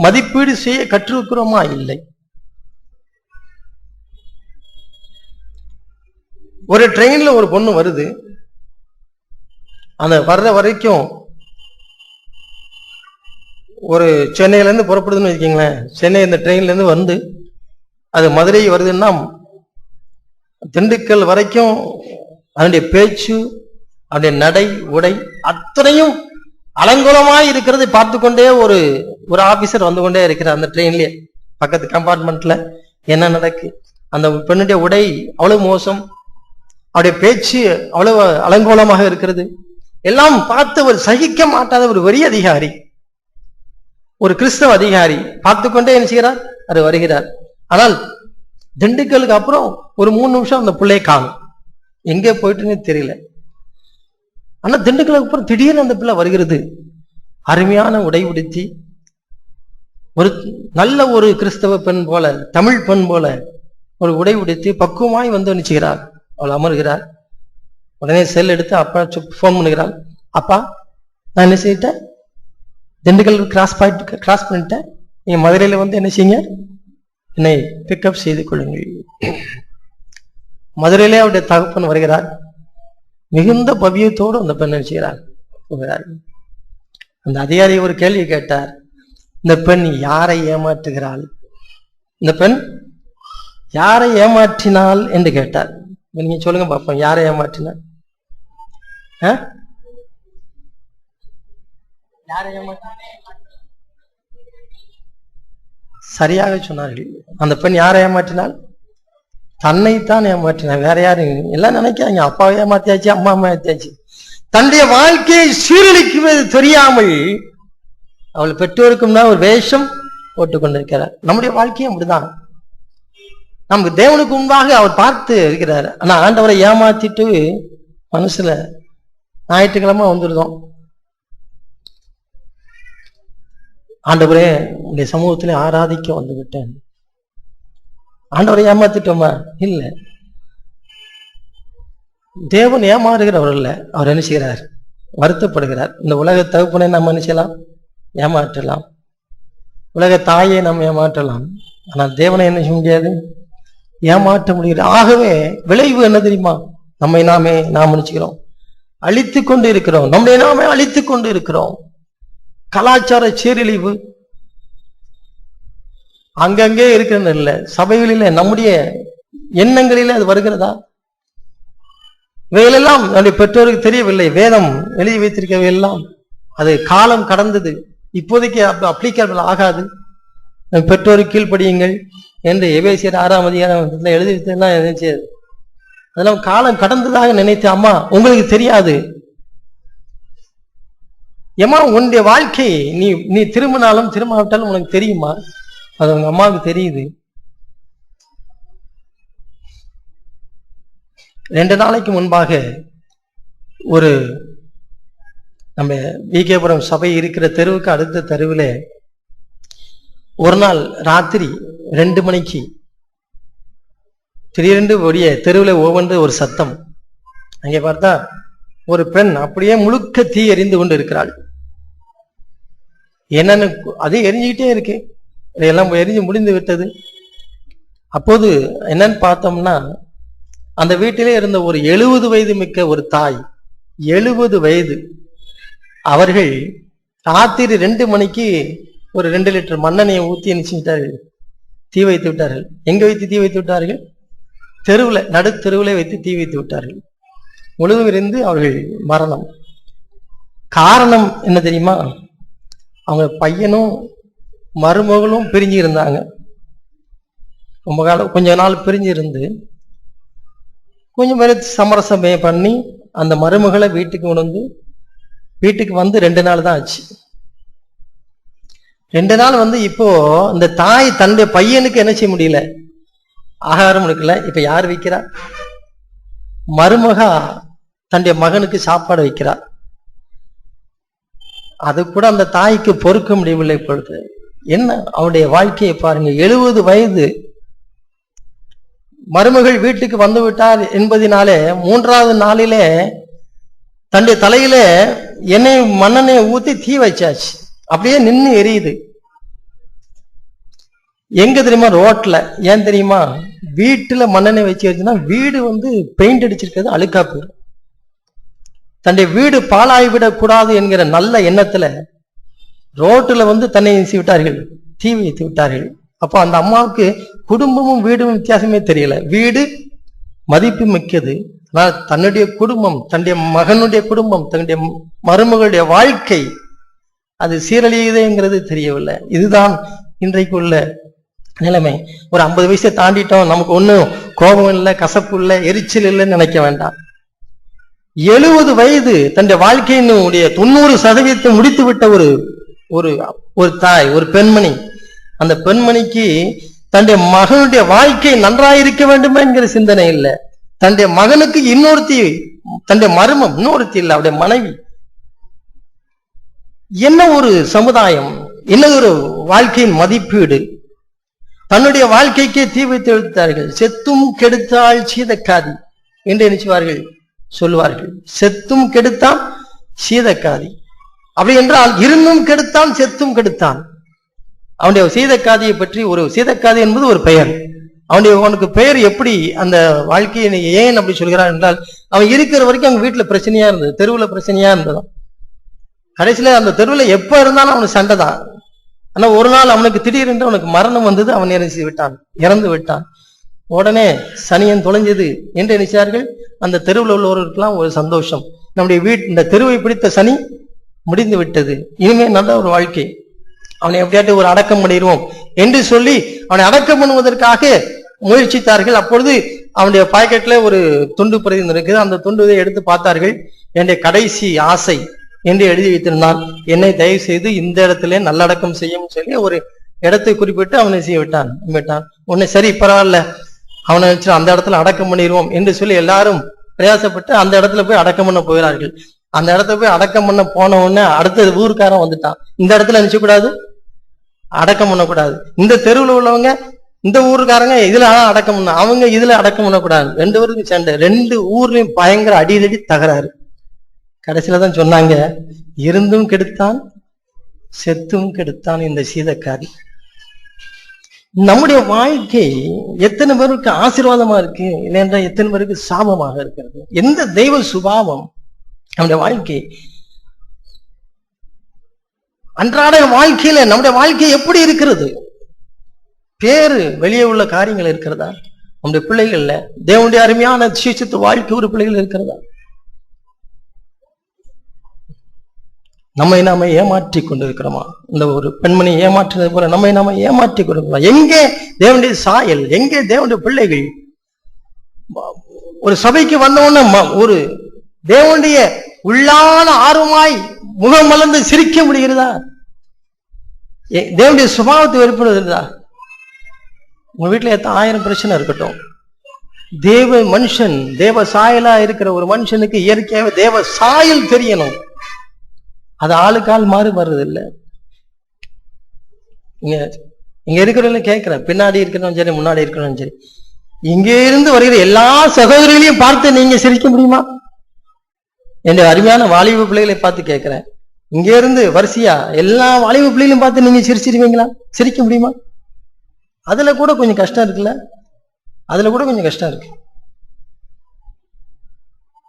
மதிப்பீடு செய்ய கற்றிருக்கிறோமா? இல்லை. ஒரு ட்ரெயின்ல ஒரு பொண்ணு வருது. அந்த வர்ற வரைக்கும் ஒரு சென்னையில இருந்து புறப்படுதுன்னு வச்சுக்கீங்களேன். சென்னை இந்த ட்ரெயின்ல இருந்து வந்து அது மதுரை வருதுன்னா திண்டுக்கல் வரைக்கும் அதனுடைய பேச்சு, அதனுடைய நடை, உடை அத்தனையும் அலங்கோலமாய் இருக்கிறதை பார்த்து கொண்டே ஒரு ஆபீசர் வந்து கொண்டே இருக்கிறார். அந்த ட்ரெயின்லயே பக்கத்து கம்பார்ட்மெண்ட்ல என்ன நடக்கு, அந்த பெண்ணுடைய உடை அவ்வளவு மோசம், அவருடைய பேச்சு அவ்வளவு அலங்கோலமாக இருக்கிறது. எல்லாம் பார்த்து ஒரு சகிக்க மாட்டாத ஒரு வெறி அதிகாரி, ஒரு கிறிஸ்தவ அதிகாரி பார்த்து கொண்டே என்ன செய்கிறார், அது வருகிறார். ஆனால் திண்டுக்கலுக்கு அப்புறம் ஒரு 3 நிமிஷம் அந்த பிள்ளையை காணும், எங்கே போயிட்டுன்னு தெரியல. ஆனா திண்டுக்கலுக்கு அப்புறம் திடீர்னு அந்த பிள்ளை வருகிறது. அருமையான உடை உடுத்தி, ஒரு நல்ல ஒரு கிறிஸ்தவ பெண் போல, தமிழ் பெண் போல ஒரு உடை உடுத்தி பக்குவமாய் வந்து நினைச்சுகிறார். அவள் அமர்கிறார். உடனே செல் எடுத்து அப்பா போன் பண்ணுகிறாள். அப்பா, நான் என்ன செய்யிட்டேன், திண்டுக்கல் கிராஸ் பண்ணிட்டேன், நீங்க மதுரையில வந்து என்ன செய்யுங்க, என்னை பிக்கப் செய்து கொள்ளுங்கள். மதுரையிலே அவருடைய தகப்பன் வருகிறார். மிகுந்த பவியத்தோடு அந்த பெண் செய்கிறார். அந்த அதிகாரி ஒரு கேள்வி கேட்டார், இந்த பெண் யாரை ஏமாற்றுகிறாள், இந்த பெண் யாரை ஏமாற்றினாள் என்று கேட்டார். நீங்க சொல்லுங்க பாப்போம், யாரை ஏமாற்றினாள்? சரியாக சொன்னார்கள். அந்த பெண் யாரை ஏமாற்றினாள்? தன்னைத்தான் ஏமாற்றினாள், வேற யாரும். எல்லாம் நினைக்காங்க அப்பாவை ஏமாத்தியாச்சு, அம்மா ஏமாத்தியாச்சு. தன்னுடைய வாழ்க்கையை சீரழிக்குவது தெரியாமல் அவள் பெற்றோருக்கும் தான் ஒரு வேஷம் போட்டுக் கொண்டிருக்கிறார். நம்முடைய வாழ்க்கையும் அப்படிதான். நமக்கு தேவனுக்கு முன்பாக அவர் பார்த்து இருக்கிறார். ஆனா ஆண்டவரை ஏமாத்திட்டு மனசுல ஞாயிற்றுக்கிழமை வந்துருந்தோம், ஆண்டவரே உடைய சமூகத்திலே ஆராதிக்க வந்து விட்டேன். ஆண்டவரை ஏமாத்திட்டோமா? இல்லை. தேவன் ஏமாறுகிறவர் இல்லை, அவர் என்ன செய்கிறார்? வருத்தப்படுகிறார். இந்த உலக தகப்பனை நம்ம என்ன செய்யலாம்? ஏமாற்றலாம். உலக தாயை நம்ம ஏமாற்றலாம். ஆனால் தேவனை என்ன செய்ய முடியாது? ஏமாற்ற முடியாது. ஆகவே விளைவு என்ன தெரியுமா? நாம் நினைச்சுக்கிறோம், அழித்து கொண்டு இருக்கிறோம், நம்மை நாமே அழித்து கொண்டு இருக்கிறோம். கலாச்சார சீரழிவு அங்கங்கே இருக்கிறது இல்லை, சபைகளில நம்முடைய எண்ணங்களில அது வருகிறதா? இவைகளெல்லாம் நம்முடைய பெற்றோருக்கு தெரியவில்லை. வேதம் எழுதி வைத்திருக்கவை எல்லாம் அது காலம் கடந்தது, இப்போதைக்கு அப்ளிகபிள் ஆகாது. பெற்றோருக்கு கீழ்ப்படியுங்கள் என்று எபேசியர் 6ஆம் அதிகாரம் எழுதி வைத்ததெல்லாம் நினைச்சது, அதெல்லாம் காலம் கடந்ததாக நினைத்து, அம்மா உங்களுக்கு தெரியாது, ஏமா உன்னுடைய வாழ்க்கை நீ திரும்பினாலும் திரும்பாவிட்டாலும் உனக்கு தெரியுமா? அது உங்க அம்மாவுக்கு தெரியுது. 2 நாளைக்கு முன்பாக ஒரு நம்ம விகேபுரம் சபை இருக்கிற தெருவுக்கு அடுத்த தெருவில் ஒரு நாள் ராத்திரி 2 மணிக்கு திடீரென்று ஒடிய தெருவில் ஒவ்வொன்று ஒரு சத்தம். அங்கே பார்த்தா ஒரு பெண் அப்படியே முழுக்க தீ எரிந்து கொண்டு இருக்கிறாள். என்னன்னு அது எரிஞ்சுக்கிட்டே இருக்கு, எல்லாம் எரிஞ்சு முடிந்து விட்டது. அப்போது என்னன்னு பார்த்தோம்னா, அந்த வீட்டிலே இருந்த ஒரு 70 வயது மிக்க ஒரு தாய், 70 வயது, அவர்கள் ராத்திரி 2 மணிக்கு ஒரு 2 லிட்டர் மண்ணெண்ணெயை ஊற்றி நினைச்சுட்டார்கள், தீ வைத்து விட்டார்கள். எங்க வைத்து தீ வைத்து விட்டார்கள்? தெருவில், நடுத்தெருவில் வைத்து தீ வைத்து விட்டார்கள். முழுதும் இருந்து அவர்கள் மரணம். காரணம் என்ன தெரியுமா? அவங்க பையனும் மருமகளும் பிரிஞ்சு இருந்தாங்க. ரொம்ப காலம், கொஞ்ச நாள் பிரிஞ்சு இருந்து கொஞ்சம் பேர் சமரசம் பண்ணி அந்த மருமகளை வீட்டுக்கு வீட்டுக்கு வந்து 2 நாள் தான் ஆச்சு. 2 நாள் இப்போ இந்த தாய் தன்னுடைய பையனுக்கு என்ன செய்ய முடியல, ஆகாரம் எடுக்கல. இப்ப யார் வைக்கிறா? மருமகா தன்னுடைய மகனுக்கு சாப்பாடு வைக்கிறார். அது கூட அந்த தாய்க்கு பொறுக்க முடியவில்லை. பொழுது என்ன அவனுடைய வாழ்க்கையை பாருங்க. 70 வயது மருமகள் வீட்டுக்கு வந்து விட்டார் என்பதினாலே 3ஆவது நாளிலே தன்னுடைய தலையில மண்ணெண்ணெயை ஊத்தி தீ வச்சாச்சு. அப்படியே நின்று எரியுது. எங்க தெரியுமா? ரோட்ல. ஏன் தெரியுமா? வீட்டுல மண்ணெண்ணெய் வச்சுன்னா வீடு பெயிண்ட் அடிச்சிருக்கிறது அழுக்கா போயிடும். தன்னுடைய வீடு பாழாய்விடக் கூடாது என்கிற நல்ல எண்ணத்துல ரோட்டுல தன்னை வீசி விட்டார்கள், தீ வைத்து விட்டார்கள். அப்போ அந்த அம்மாவுக்கு குடும்பமும் வீடும் வித்தியாசமே தெரியல. வீடு மதிப்பு மிக்கது, ஆனால் தன்னுடைய குடும்பம், தன்னுடைய மகனுடைய குடும்பம், தன்னுடைய மருமகளுடைய வாழ்க்கை அது சீரழியுதுங்கிறது தெரியவில்லை. இதுதான் இன்றைக்கு உள்ள நிலைமை. ஒரு 50 வயசை தாண்டிட்டோம், நமக்கு ஒன்றும் கோபம் இல்லை, கசப்பு இல்லை, எரிச்சல் இல்லைன்னு நினைக்க வேண்டாம். 70 வயது தன்னுடைய வாழ்க்கையினுடைய 90% முடித்து விட்ட ஒரு தாய், ஒரு பெண்மணி. அந்த பெண்மணிக்கு தன்னுடைய மகனுடைய வாழ்க்கை நன்றாயிருக்க வேண்டும் என்கிற சிந்தனை இல்லை. தன்னுடைய மகனுக்கு இன்னொருத்தி, தன்னுடைய மருமம் இன்னொருத்தி இல்லை, அவருடைய மனைவி. என்ன ஒரு சமுதாயம், என்ன ஒரு வாழ்க்கையின் மதிப்பீடு. தன்னுடைய வாழ்க்கைக்கே தீ வைத்து எழுத்தார்கள். செத்தும் கெடுத்தால் சீதக்காதி என்று நினைச்சுவார்கள், சொல்லுவார்கள். செத்தும் கெடுத்தான் சீதக்காதி. அப்படி என்றால் இருந்தும் கெடுத்தான், செத்தும் கெடுத்தான். அவனுடைய சீதக்காதியை பற்றி, ஒரு சீதக்காதி என்பது ஒரு பெயர். அவனுக்கு பெயர் எப்படி அந்த வாழ்க்கையை ஏன் அப்படி சொல்கிறான் என்றால், அவன் இருக்கிற வரைக்கும் அவங்க வீட்டுல பிரச்சனையா இருந்தது, தெருவுல பிரச்சனையா இருந்ததான். கடைசியில அந்த தெருவுல எப்ப இருந்தாலும் அவனுக்கு சண்டை தான். ஆனா ஒரு நாள் அவனுக்கு திடீரென்று அவனுக்கு மரணம் வந்தது, அவன் இறந்து விட்டான். உடனே சனியன் தொலைஞ்சது என்று நினைச்சார்கள். அந்த தெருவில் உள்ளவர்களுக்கெல்லாம் ஒரு சந்தோஷம், நம்முடைய இந்த தெருவை பிடித்த சனி முடிந்து விட்டது, இனிமே நல்ல ஒரு வாழ்க்கை, அவனை எப்படியாட்டு ஒரு அடக்கம் பண்ணிடுவோம் என்று சொல்லி அவனை அடக்கம் பண்ணுவதற்காக முயற்சித்தார்கள். அப்பொழுது அவனுடைய பாக்கெட்ல ஒரு துண்டு பிரதி இருக்குது. அந்த துண்டு எடுத்து பார்த்தார்கள். என்னுடைய கடைசி ஆசை என்று எழுதி வைத்திருந்தான், என்னை தயவு செய்து இந்த இடத்துல நல்லடக்கம் செய்யும் சொல்லி ஒரு இடத்தை குறிப்பிட்டு அவனை செய்ய விட்டான். உன்னை சரி பரவாயில்ல, அவனை வச்சு அந்த இடத்துல அடக்கம் பண்ணிடுவோம் என்று சொல்லி எல்லாரும் பிரயாசப்பட்டு அந்த இடத்துல போய் அடக்கம் பண்ண போகிறார்கள். அந்த இடத்துல போய் அடக்கம் பண்ண போன உடனே அடுத்த ஊருக்காரன் வந்துட்டான். இந்த இடத்துல நினைச்சக்கூடாது, அடக்கம் பண்ணக்கூடாது. இந்த தெருவில் உள்ளவங்க இந்த ஊருக்காரங்க இதுல அடக்கம் பண்ண, அவங்க இதுல அடக்கம் பண்ணக்கூடாது. 2 பேருக்கும் சண்டை. 2 ஊர்லயும் பயங்கர அடிதடி தகராறு. கடைசியில தான் சொன்னாங்க, இருந்தும் கெடுத்தான் செத்தும் கெடுத்தான் இந்த சீதக்காரி. நம்முடைய வாழ்க்கை எத்தனை பேருக்கு ஆசீர்வாதமா இருக்கு, இல்லைன்றா எத்தனை பேருக்கு சாபமாக இருக்கிறது? எந்த தெய்வ சுபாவம் நம்முடைய வாழ்க்கை, அன்றாட வாழ்க்கையில நம்முடைய வாழ்க்கை எப்படி இருக்கிறது? பேரு வெளியே உள்ள காரியங்கள் இருக்கிறதா? நம்முடைய பிள்ளைகள்ல தேவனுடைய அருமையான சீசித்து வாழ்க்கை ஒரு பிள்ளைகள் இருக்கிறதா? நம்மை நாம ஏமாற்றி கொண்டிருக்கிறோமா? இந்த ஒரு பெண்மணி ஏமாற்றுறது போல நம்மை நாம ஏமாற்றி கொண்டிருக்கிறோம். எங்கே தேவனுடைய சாயல், எங்கே தேவனுடைய பிள்ளைகள்? ஒரு சபைக்கு வந்தவுடனே ஒரு தேவனுடைய உள்ளான ஆர்வமாய் முகம் மலர்ந்து சிரிக்க முடிகிறதா? தேவனுடைய சுபாவத்தை வெளிப்படுகிறதா? உங்க வீட்டுல 1000 பிரச்சனை இருக்கட்டும், தேவ மனுஷன் தேவ சாயலா இருக்கிற ஒரு மனுஷனுக்கு இயற்கையாகவே தேவ சாயல் தெரியணும். அது ஆளுக்கால் மாறு வர்றது இல்லை. இங்க இருக்கிறவங்க கேட்கிறேன், பின்னாடி இருக்கிறவங்க சரி முன்னாடி இருக்கிறவங்க சரி, இங்கே இருந்து வருகிற எல்லா சகோதரிகளையும் பார்த்து நீங்க சிரிக்க முடியுமா? என் அருமையான வாலிப பிள்ளைகளை பார்த்து கேட்கிறேன், இங்க இருந்து வரிசையா எல்லா வாலிப பிள்ளைகளையும் பார்த்து நீங்க சிரிச்சிருவீங்களா? சிரிக்க முடியுமா? அதுல கூட கொஞ்சம் கஷ்டம் இருக்குல்ல, அதுல கூட கொஞ்சம் கஷ்டம் இருக்கு.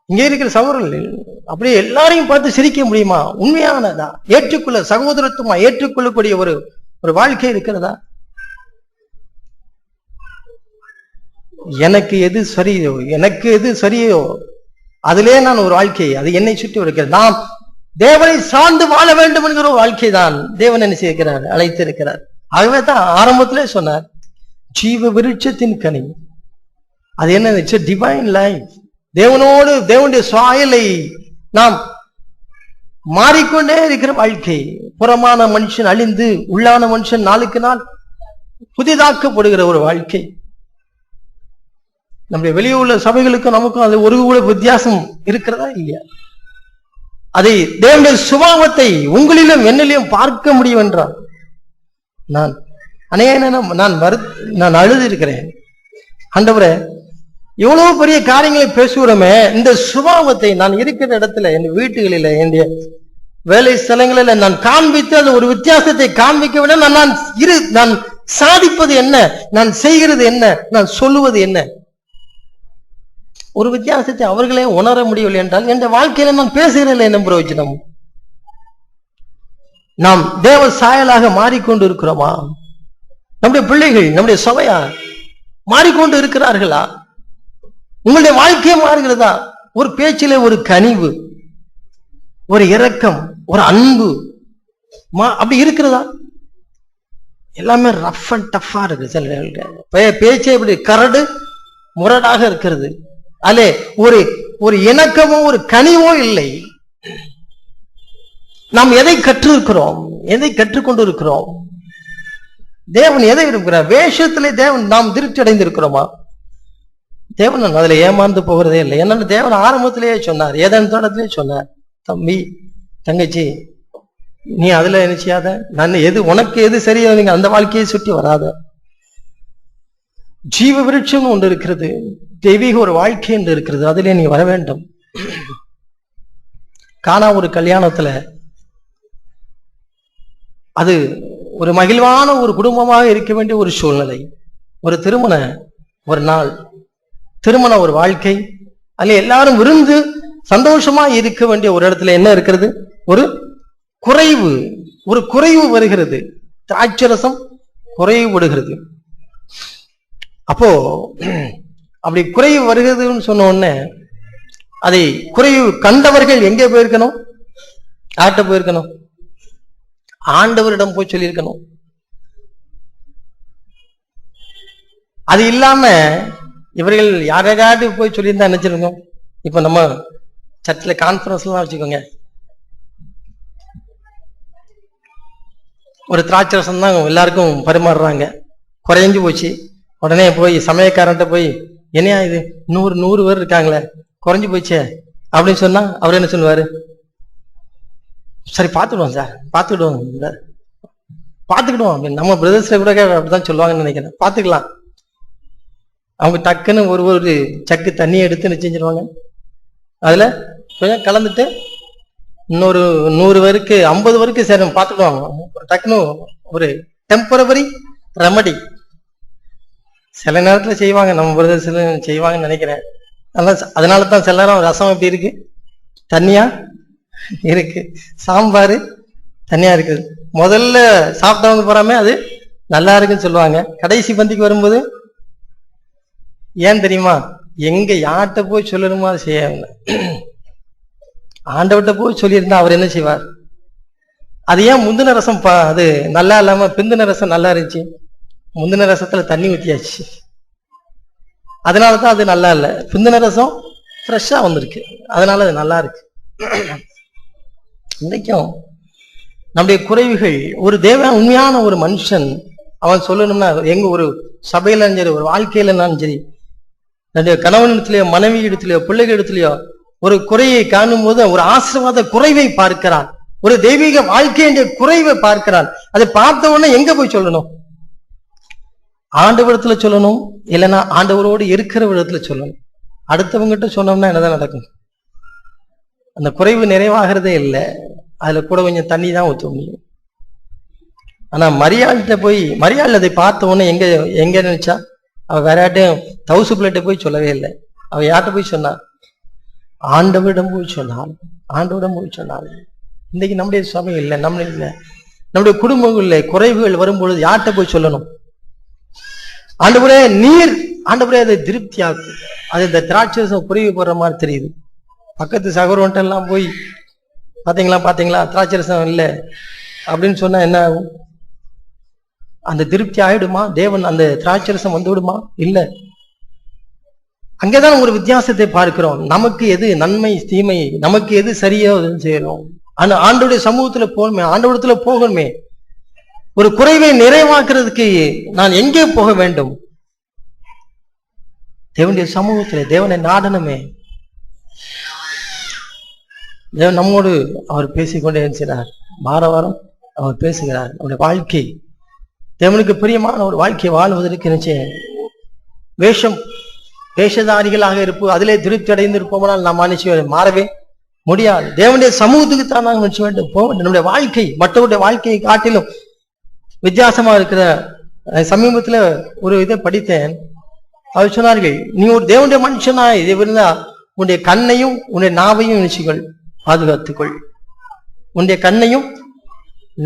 இங்க இருக்கிற சகோதரர்கள் அப்படியே எல்லாரையும் பார்த்து சிரிக்க முடியுமா? உண்மையானதா? ஏற்றுக்கொள்ள சகோதரத்துவமா ஏற்றுக்கொள்ளக்கூடிய ஒரு வாழ்க்கை இருக்கிறதா? எனக்கு எது சரியோ அதிலே நான் ஒரு வாழ்க்கை, அது என்னை சுற்றி இருக்கிறது. நாம் தேவனை சார்ந்து வாழ வேண்டும் என்கிற ஒரு வாழ்க்கை தான் தேவன் என்ன செய்கிறார், அழைத்து இருக்கிறார். ஆகவே தான் ஆரம்பத்திலே சொன்னார், ஜீவ விருட்சத்தின் கனி. அது என்ன? It's divine life. தேவனோடு தேவனுடைய சாயலை நாம் மாறிக்கொண்டே இருக்கிற வாழ்க்கை. புறமான மனுஷன் அழிந்து உள்ளான மனுஷன் நாளுக்கு நாள் புதிதாக்கப்படுகிற ஒரு வாழ்க்கை. நம்முடைய வெளியே உள்ள சபைகளுக்கும் நமக்கும் அது ஒரு கூட வித்தியாசம் இருக்கிறதா இல்லையா? அதை தேவனுடைய சுபாவத்தை உங்களிலும் என்னிலும் பார்க்க முடியும் என்றால், நான் அழுது இருக்கிறேன், ஆண்டவரே எவ்வளவு பெரிய காரியங்களை பேசுகிறோமே, இந்த சுபாவத்தை நான் இருக்கிற இடத்துல, என் வீட்டுகளில, என்னுடைய வேலை ஸ்தலங்களில நான் காண்பித்து அது ஒரு வித்தியாசத்தை காண்பிக்க விட நான் சாதிப்பது என்ன, நான் செய்கிறது என்ன, நான் சொல்லுவது என்ன? ஒரு வித்தியாசத்தை அவர்களே உணர முடியவில்லை என்றால் என்ற வாழ்க்கையில நான் பேசுகிறேன் என்ன பிரயோஜனம்? நாம் தேவ சாயலாக மாறிக்கொண்டு இருக்கிறோமா? நம்முடைய பிள்ளைகள், நம்முடைய சபையார் மாறிக்கொண்டு இருக்கிறார்களா? உங்களுடைய வாழ்க்கையை மாறுகிறதா? ஒரு பேச்சிலே ஒரு கனிவு, ஒரு இரக்கம், ஒரு அன்பு அப்படி இருக்கிறதா? எல்லாமே ரஃப் அண்ட் டஃபா இருக்கு. சில பேச்சே இப்படி கரடு முரடாக இருக்கிறது. அல்லே ஒரு இணக்கமோ ஒரு கனிவோ இல்லை. நாம் எதை கற்றிருக்கிறோம், எதை கற்றுக்கொண்டு இருக்கிறோம்? தேவன் எதை இருக்கிறார்? வேஷத்திலே தேவன் நாம் திருப்தி அடைந்திருக்கிறோமா? தேவன் அதுல ஏமாந்து போகிறதே இல்லை. என்னன்னு தேவன் ஆரம்பத்திலேயே சொன்னார், ஏதேன் தோட்டத்திலே சொன்னார், தம்பி தங்கச்சி நீ அதுல என்ன செய்யாத, நான் உனக்கு எது சரியோ நீங்க அந்த வாழ்க்கையை சுற்றி வராத. ஜீவ விருட்சம் ஒன்று இருக்கிறது, தெய்வீக ஒரு வாழ்க்கை என்று இருக்கிறது, அதிலே நீ வர வேண்டும். காணா ஒரு கல்யாணத்துல அது ஒரு மகிழ்வான ஒரு குடும்பமாக இருக்க வேண்டிய ஒரு சூழ்நிலை, ஒரு ஒரு நாள் திருமண ஒரு வாழ்க்கை, அல்ல எல்லாரும் விருந்து சந்தோஷமா இருக்க வேண்டிய ஒரு இடத்துல என்ன இருக்கிறது? ஒரு குறைவு வருகிறது. திராட்சரசம் குறைவு விடுகிறது. அப்போ அப்படி குறைவு வருகிறதுன்னு சொன்ன உடனே அதை குறைவு கண்டவர்கள் எங்கே போயிருக்கணும்? யார்கிட்ட போயிருக்கணும்? ஆண்டவரிடம் போய் சொல்லியிருக்கணும். அது இல்லாம இவர்கள் யாராவது போய் சொல்லியிருந்தா நினைச்சிருக்கோம். இப்ப நம்ம சர்ச்சில் கான்பரன்ஸ் எல்லாம் வச்சுக்கோங்க, ஒரு திராட்சரசம் தான் எல்லாருக்கும் பரிமாறுறாங்க, குறைஞ்சு போச்சு, உடனே போய் சமயக்காரன்ட்ட போய், என்னையா இது 100 பேர் இருக்காங்களே, குறைஞ்சு போச்சே அப்படின்னு சொன்னா அவர் என்ன சொல்லுவாரு? சரி பார்த்துக்கிடுவோம் சார், பார்த்துக்கிடுவோம் அப்படின்னு நம்ம பிரதர்ஸ்ல கூட அப்படிதான் சொல்லுவாங்கன்னு நினைக்கிறேன். பார்த்துக்கலாம். அவங்க டக்குன்னு ஒரு சக்கு தண்ணி எடுத்து நிச்சயிச்சிருவாங்க. அதுல கொஞ்சம் கலந்துட்டு இன்னொரு 100 பேருக்கு 50 பேருக்கு சரி பார்த்துக்கிடுவாங்க. டக்குன்னு ஒரு டெம்பரவரி ரெமடி சில நேரத்துல செய்வாங்க, நம்ம பிரதர்ஸ்ல செய்வாங்கன்னு நினைக்கிறேன். அதனால தான் சில நேரம் ரசம் எப்படி இருக்கு, தண்ணியா இருக்கு, சாம்பார் தனியா இருக்குது. முதல்ல சாப்பிட்டவங்க போறாம அது நல்லா இருக்குன்னு சொல்லுவாங்க. கடைசி பந்திக்கு வரும்போது ஏன் தெரியுமா, எங்க யார்கிட்ட போய் சொல்லணுமோ அதை செய்ய ஆண்டவர்கிட்ட போய் சொல்லியிருந்தா அவர் என்ன செய்வார்? அது ஏன் முந்தின ரசம் அது நல்லா இல்லாம பிந்தின ரசம் நல்லா இருந்துச்சு? முந்தின ரசத்துல தண்ணி ஊத்தியாச்சு, அதனாலதான் அது நல்லா இல்லை. பிந்தின ரசம் ஃப்ரெஷ்ஷா வந்திருக்கு, அதனால அது நல்லா இருக்கு. இன்னைக்கும் நம்முடைய குறைவுகள், ஒரு உண்மையான ஒரு மனுஷன் அவன் சொல்லணும்னா, எங்க ஒரு சபையில சரி, ஒரு வாழ்க்கையில இருந்தாலும் சரி, நம்முடைய கணவனிடத்திலேயோ மனைவி இடத்திலேயோ பிள்ளைகள் இடத்திலேயோ ஒரு குறையை காணும் போது ஒரு ஆசீர்வாத குறைவை பார்க்கிறான், ஒரு தெய்வீக வாழ்க்கையுடைய குறைவை பார்க்கிறான். அதை பார்த்த உடனே எங்க போய் சொல்லணும்? ஆண்டவரிடத்துல சொல்லணும், இல்லைன்னா ஆண்டவரோடு இருக்கிற இடத்துல சொல்லணும். அடுத்தவங்கிட்ட சொன்னோம்னா என்னதான் நடக்கும்? அந்த குறைவு நிறைவாகிறதே இல்லை, அதுல கூட கொஞ்சம் தண்ணி தான் ஊற்ற முடியும். ஆனா மரியாள்கிட்ட போய், மரியாள் அதை பார்த்த உடனே எங்க நினைச்சா, அவ வேற யார்ட்டையும் தவுசு பிள்ளைகிட்ட போய் சொல்லவே இல்லை. அவ யார்கிட்ட போய் சொன்னா? ஆண்டவரிடம் போய் சொன்னாள். ஆண்டவரிடம் போய் சொன்னாள். இன்னைக்கு நம்முடைய சபை இல்லை, நம்முடைய குடும்பங்கள்ல குறைவுகள் வரும்பொழுது யார்கிட்ட போய் சொல்லணும்? ஆண்டவரே நீர், ஆண்டவரே அதை திருப்தியாக்கு. அது இந்த திராட்சை குறைவு போடுற மாதிரி தெரியுது. பக்கத்து சகோதரன்ட்ட எல்லாம் போய் பாத்தீங்களா திராட்சை ரசம் இல்லை அப்படின்னு சொன்னா என்ன ஆகும்? அந்த திருப்தி ஆயிடுமா? தேவன் அந்த திராட்சை ரசம் வந்து விடுமா? இல்ல. அங்கேதான் ஒரு வித்தியாசத்தை பார்க்கிறோம். நமக்கு எது நன்மை தீமை, நமக்கு எது சரியோ செய்யணும். ஆனா ஆண்டவருடைய சமூகத்துல போகணுமே, ஆண்டவரத்துல போகணுமே. ஒரு குறைவை நிறைவாக்குறதுக்கு நான் எங்கே போக வேண்டும்? தேவனுடைய சமூகத்துல தேவனை நாடனமே. தேவன் நம்மோடு அவர் பேசிக்கொண்டே இருக்கிறார். வாரம் அவர் பேசுகிறார். அவருடைய வாழ்க்கை தேவனுக்கு பிரியமான ஒரு வாழ்க்கையை வாழ்வதற்கு நிச்சயம் வேஷதாரிகளாக இருப்போம், அதிலே திருப்தி அடைந்து இருப்போம்னால் நாம் நிச்சயம் மாறவே முடியாது. தேவனுடைய சமூகத்துக்கு தான் நாங்கள் நிச்சயம் வேண்டும் போக வேண்டும். நம்முடைய வாழ்க்கை மற்றவருடைய வாழ்க்கையை காட்டிலும் வித்தியாசமா இருக்கிற. சமீபத்துல ஒரு இதை படித்தேன். அவர் சொன்னார்கள், நீ ஒரு தேவனுடைய மனுஷனா இது இருந்தா உன்னுடைய கண்ணையும் உன்னுடைய நாவையும் நினைச்சுகள் பாதுகாத்துக்கொள். உன்னுடைய கண்ணையும்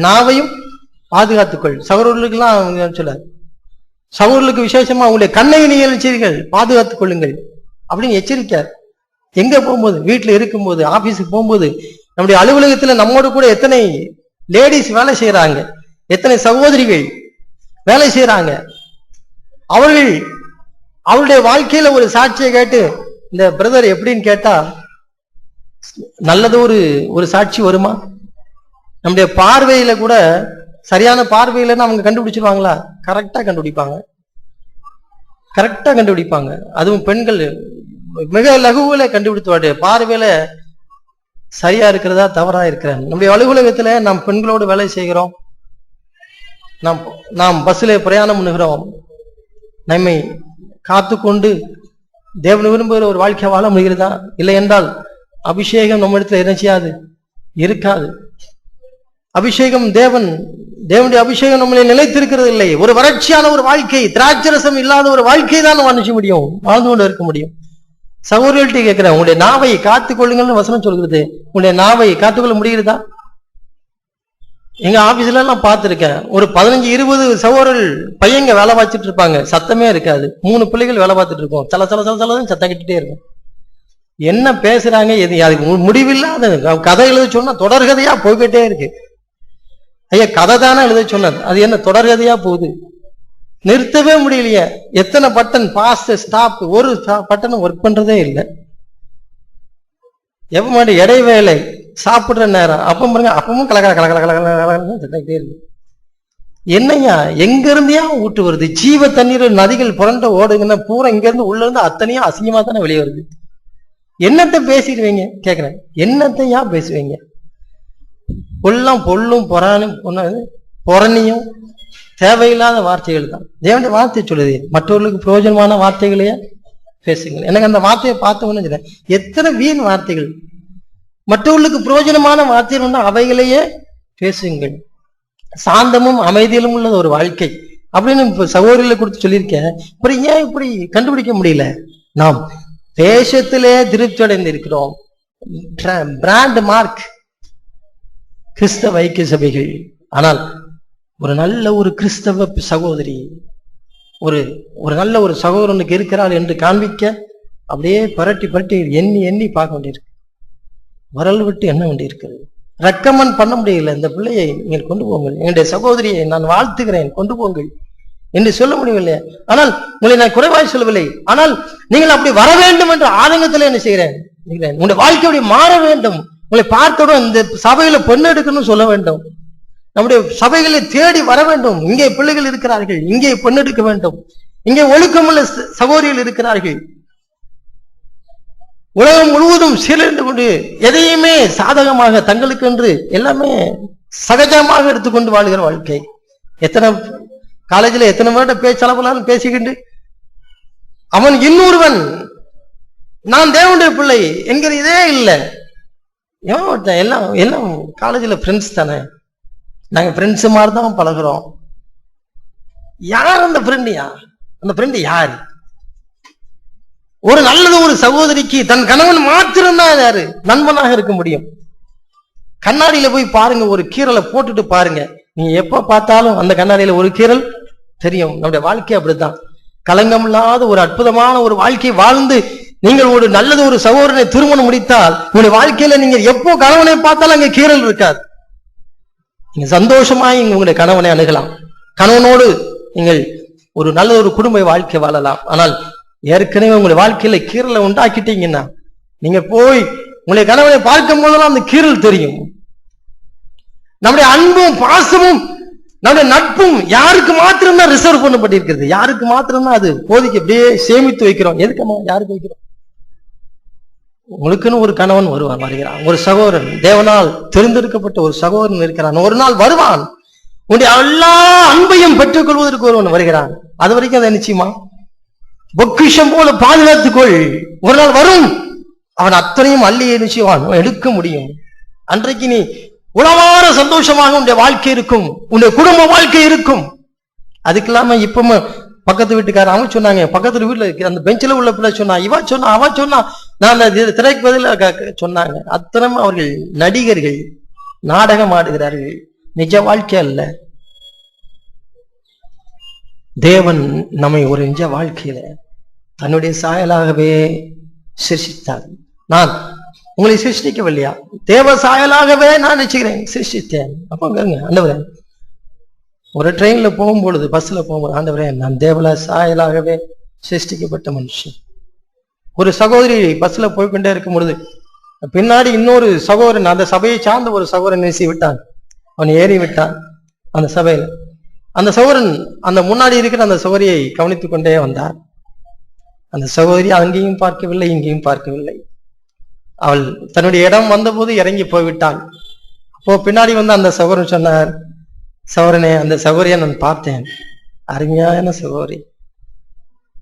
நாவையும் பாதுகாத்துக்கொள். சகோதரர்களுக்கெல்லாம் சொல்லார், சகோதரர்களுக்கு விசேஷமா உங்களுடைய கண்ணை நிகழ்ச்சிகள் பாதுகாத்துக் கொள்ளுங்கள் அப்படின்னு எச்சரிக்கார். எங்க போகும்போது, வீட்டுல இருக்கும்போது, ஆபீஸுக்கு போகும்போது, நம்முடைய அலுவலகத்துல நம்மோடு கூட எத்தனை லேடிஸ் வேலை செய்யறாங்க, எத்தனை சகோதரிகள் வேலை செய்யறாங்க. அவருடைய வாழ்க்கையில ஒரு சாட்சியை கேட்டு, இந்த பிரதர் எப்படின்னு கேட்டா நல்லது ஒரு சாட்சி வருமா? நம்முடைய பார்வையில கூட சரியான பார்வையிலன்னு அவங்க கண்டுபிடிச்சிருவாங்களா? கரெக்டா கண்டுபிடிப்பாங்க. அதுவும் பெண்கள் மிக லகுவில கண்டுபிடித்து பார்வையில சரியா இருக்கிறதா தவறா இருக்கிறாங்க. நம்முடைய அலுவலகத்துல நாம் பெண்களோடு வேலை செய்கிறோம், நாம் பஸ்ல பிரயாணம் பண்ணுகிறோம். நம்மை காத்துக்கொண்டு தேவன் விரும்புகிற ஒரு வாழ்க்கை வாழ முடிகிறதா? இல்லை என்றால் அபிஷேகம் நம்ம இடத்துல என்ன செய்யாது, இருக்காது. அபிஷேகம் தேவனுடைய அபிஷேகம் நம்மளை நிலைத்திருக்கிறது இல்லை. ஒரு வறட்சியான ஒரு வாழ்க்கை, திராட்சரசம் இல்லாத ஒரு வாழ்க்கை தான் வாழ்ந்து முடியும், வாழ்ந்து கொண்டு இருக்க முடியும். சகோதரர்கள்ட்ட கேட்கிறேன், உங்களுடைய நாவை காத்துக் கொள்ளுங்கள்னு வசனம் சொல்கிறது. உங்களுடைய நாவை காத்துக்கொள்ள முடிகிறதா? எங்க ஆபீஸ்ல எல்லாம் பார்த்திருக்கேன், ஒரு 15-20 சகோதரர்கள் பையங்க வேலை பார்த்துட்டு இருப்பாங்க, சத்தமே இருக்காது. 3 பிள்ளைகள் வேலை பார்த்துட்டு இருக்கோம், சலன்னு சத்தம் கட்டிட்டே இருக்கும். என்ன பேசுறாங்க, அதுக்கு முடிவில்லாத கதை எழுத சொன்னா தொடர்கதையா போய்கிட்டே இருக்கு. ஐயா, கதை தானே எழுத சொன்னது, அது என்ன தொடர்கதையா போகுது? நிறுத்தவே முடியலையே. எத்தனை பட்டன், பாஸ்ட், ஸ்டாப், ஒரு பட்டனும் ஒர்க் பண்றதே இல்லை. எப்ப மாட்டி இடைவேளை, சாப்பிடுற நேரம், அப்ப பாருங்க, அப்பவும் கலக்கல இருக்கு. என்னையா எங்க இருந்தியா ஊட்டு வருது? ஜீவ தண்ணீர் நதிகள் புரண்ட ஓடுங்கன்னா பூரா இங்க இருந்து உள்ள இருந்து அத்தனையும் அசிங்கமா தானே வெளியே வருது. என்னத்தை பேசிடுவீங்க கேக்குறேன், என்னத்தையா பேசுவீங்க? பொல்லும் பொல்லும் பொறணியும் தேவையில்லாத வார்த்தைகள் தான். தேவனுடைய வார்த்தை சொல்லுது, மற்றவர்களுக்கு பிரயோஜனமான வார்த்தைகளையே பேசுங்கள். எனக்கு அந்த வார்த்தையை பார்த்தவொன்னு எத்தனை வீண் வார்த்தைகள், மற்றவர்களுக்கு பிரயோஜனமான வார்த்தைகள் அவைகளையே பேசுங்கள். சாந்தமும் அமைதியிலும் உள்ளது ஒரு வாழ்க்கை அப்படின்னு இப்ப சகோதரிகளை கொடுத்து சொல்லியிருக்கேன். அப்புறம் ஏன் இப்படி கண்டுபிடிக்க முடியல? நாம் தேசத்திலே திருப்தி அடைந்திருக்கிறோம். பிராண்ட் மார்க் கிறிஸ்தவ ஐக்கிய சபைகள். ஆனால் ஒரு நல்ல ஒரு கிறிஸ்தவ சகோதரி, ஒரு நல்ல ஒரு சகோதரனுக்கு இருக்கிறாள் என்று காண்பிக்க அப்படியே பரட்டி பரட்டி எண்ணி எண்ணி பார்க்க வேண்டியிருக்கு, வரல் விட்டு எண்ண வேண்டியிருக்கிறது. ரெக்கமெண்ட் பண்ண முடியல. இந்த பிள்ளையை நீங்கள் கொண்டு போங்கள், என்னுடைய சகோதரியை நான் வாழ்த்துகிறேன், கொண்டு போங்கள் என்று சொல்ல முடியவில்லை. ஆனால் உங்களை நான் குறைவாய் சொல்லவில்லை. ஆனால் நீங்கள் அப்படி வர வேண்டும் என்ற ஆதங்கத்தில் என்ன செய்கிறேன், உங்களுடைய வாழ்க்கை அப்படி மாற வேண்டும். உங்களை பார்த்தவுடன் இந்த சபையில பொண்ணு எடுக்கணும்னு சொல்ல வேண்டும். நம்முடைய சபைகளை தேடி வர வேண்டும். இங்கே பிள்ளைகள் இருக்கிறார்கள், இங்கே பொண்ணு எடுக்க வேண்டும், இங்கே ஒழுக்கமுள்ள சகோதரிகள் இருக்கிறார்கள். உலகம் முழுவதும் சீரழிந்து கொண்டு எதையுமே சாதகமாக தங்களுக்கு என்று எல்லாமே சகஜமாக எடுத்துக்கொண்டு வாழ்கிற வாழ்க்கை. எத்தனை காலேஜில் எத்தனை பேர்ட்ட பேச்சளவுனாலும் பேசிக்கிட்டு அவன் இன்னொருவன், நான் தேவனுடைய பிள்ளை என்கிற இதே இல்லை. எல்லாம் எல்லாம் காலேஜில் ஃப்ரெண்ட்ஸ் தானே, நாங்க ஃப்ரெண்ட்ஸ் மாதிரி தான் பழகிறோம். யார் அந்த ஃப்ரெண்டியா? அந்த ஃப்ரெண்டு யார்? ஒரு நல்லது ஒரு சகோதரிக்கு தன் கணவன் மாத்திரம்தான் யாரு நண்பனாக இருக்க முடியும். கண்ணாடியில போய் பாருங்க, ஒரு கீரலை போட்டுட்டு பாருங்க, நீங்க எப்ப பார்த்தாலும் அந்த கண்ணாடியில ஒரு கீரல் தெரியும். நம்முடைய வாழ்க்கை அப்படித்தான். களங்கம் இல்லாத ஒரு அற்புதமான ஒரு வாழ்க்கை வாழ்ந்து நீங்கள் ஒரு நல்லது ஒரு சகோதரனை திருமணம் முடித்தால் உங்களுடைய வாழ்க்கையில நீங்க எப்போ கணவனை பார்த்தாலும் அங்க கீரல் இருக்காது. நீங்க சந்தோஷமாய் உங்களுடைய கணவனை அணுகலாம், கணவனோடு நீங்கள் ஒரு நல்ல ஒரு குடும்ப வாழ்க்கை வாழலாம். ஆனால் ஏற்கனவே உங்களுடைய வாழ்க்கையில கீரலை உண்டாக்கிட்டீங்கன்னா நீங்க போய் உங்களுடைய கணவனை பார்க்கும் போதெல்லாம் அந்த கீரல் தெரியும். நம்முடைய அன்பும் பாசமும் நம்முடைய நட்பும் யாருக்கு மாத்திரம்தான் ரிசர்வ் பண்ணப்பட்டிருக்கிறது, யாருக்கு மாத்திரம்தான் அது போதிக்கு அப்படியே சேமித்து வைக்கிறோம். எதுக்கமா யாருக்கு வைக்கிறோம்? உங்களுக்குன்னு ஒரு கணவன் வருகிறான், ஒரு சகோதரன், தேவனால் தெரிந்தெடுக்கப்பட்ட ஒரு சகோதரன் இருக்கிறான். ஒரு நாள் வருவான், உன்னுடைய எல்லா அன்பையும் பெற்றுக் கொள்வதற்கு ஒருவன் வருகிறான். அது வரைக்கும் அதை நிச்சயமா பொக்கிஷம் போல பாதுகாத்துக்கொள். ஒரு நாள் வரும், அவன் அத்தனையும் அள்ளி நிச்சயவான் எடுக்க முடியும். அன்றைக்கு நீ உளவார சந்தோஷமாக உன்னுடைய வாழ்க்கை இருக்கும், உன்னுடைய குடும்ப வாழ்க்கை இருக்கும். அதுக்கு இல்லாம இப்ப பக்கத்து வீட்டுக்காரன் அவங்க சொன்னாங்க, பக்கத்துல வீட்டுல அந்த பெஞ்சில உள்ள பிள்ளை சொன்னா, இவ சொன்னா, அவ சொன்னா, நான் திரைக்கு பதில சொன்னாங்க. அத்தனை அவர்கள் நடிகர்கள், நாடகம் ஆடுகிறார்கள், நிஜ வாழ்க்கை அல்ல. தேவன் நம்மை ஒரு நிஜ வாழ்க்கையில தன்னுடைய சாயலாகவே சிருஷ்டித்தார். நான் உங்களை சிருஷ்டிக்கவில்லையா? தேவ சாயலாகவே நான் நினைச்சுக்கிறேன் சிருஷ்டித்தேன். அப்ப ஆண்டவரே, ஒரு ட்ரெயின்ல போகும்பொழுது, பஸ்ல போகும்போது, ஆண்டவரே நான் தேவல சாயலாகவே சிருஷ்டிக்கப்பட்ட மனுஷன். ஒரு சகோதரி பஸ்ல போய்கொண்டே இருக்கும் பொழுது பின்னாடி இன்னொரு சகோதரன், அந்த சபையை சார்ந்த ஒரு சகோதரன் நேசி விட்டான், அவன் ஏறி விட்டான். அந்த சபையில அந்த சகோதரன் அந்த முன்னாடி இருக்கிற அந்த சகோதரியை கவனித்துக் கொண்டே வந்தார். அந்த சகோதரி அங்கேயும் பார்க்கவில்லை, இங்கேயும் பார்க்கவில்லை. அவள் தன்னுடைய இடம் வந்தபோது இறங்கி போய்விட்டாள். அப்போ பின்னாடி வந்து அந்த சகோதரன் சொன்னார், சகோதரனே, அந்த சகோதரியை நான் பார்த்தேன், அருமையான சகோதரி.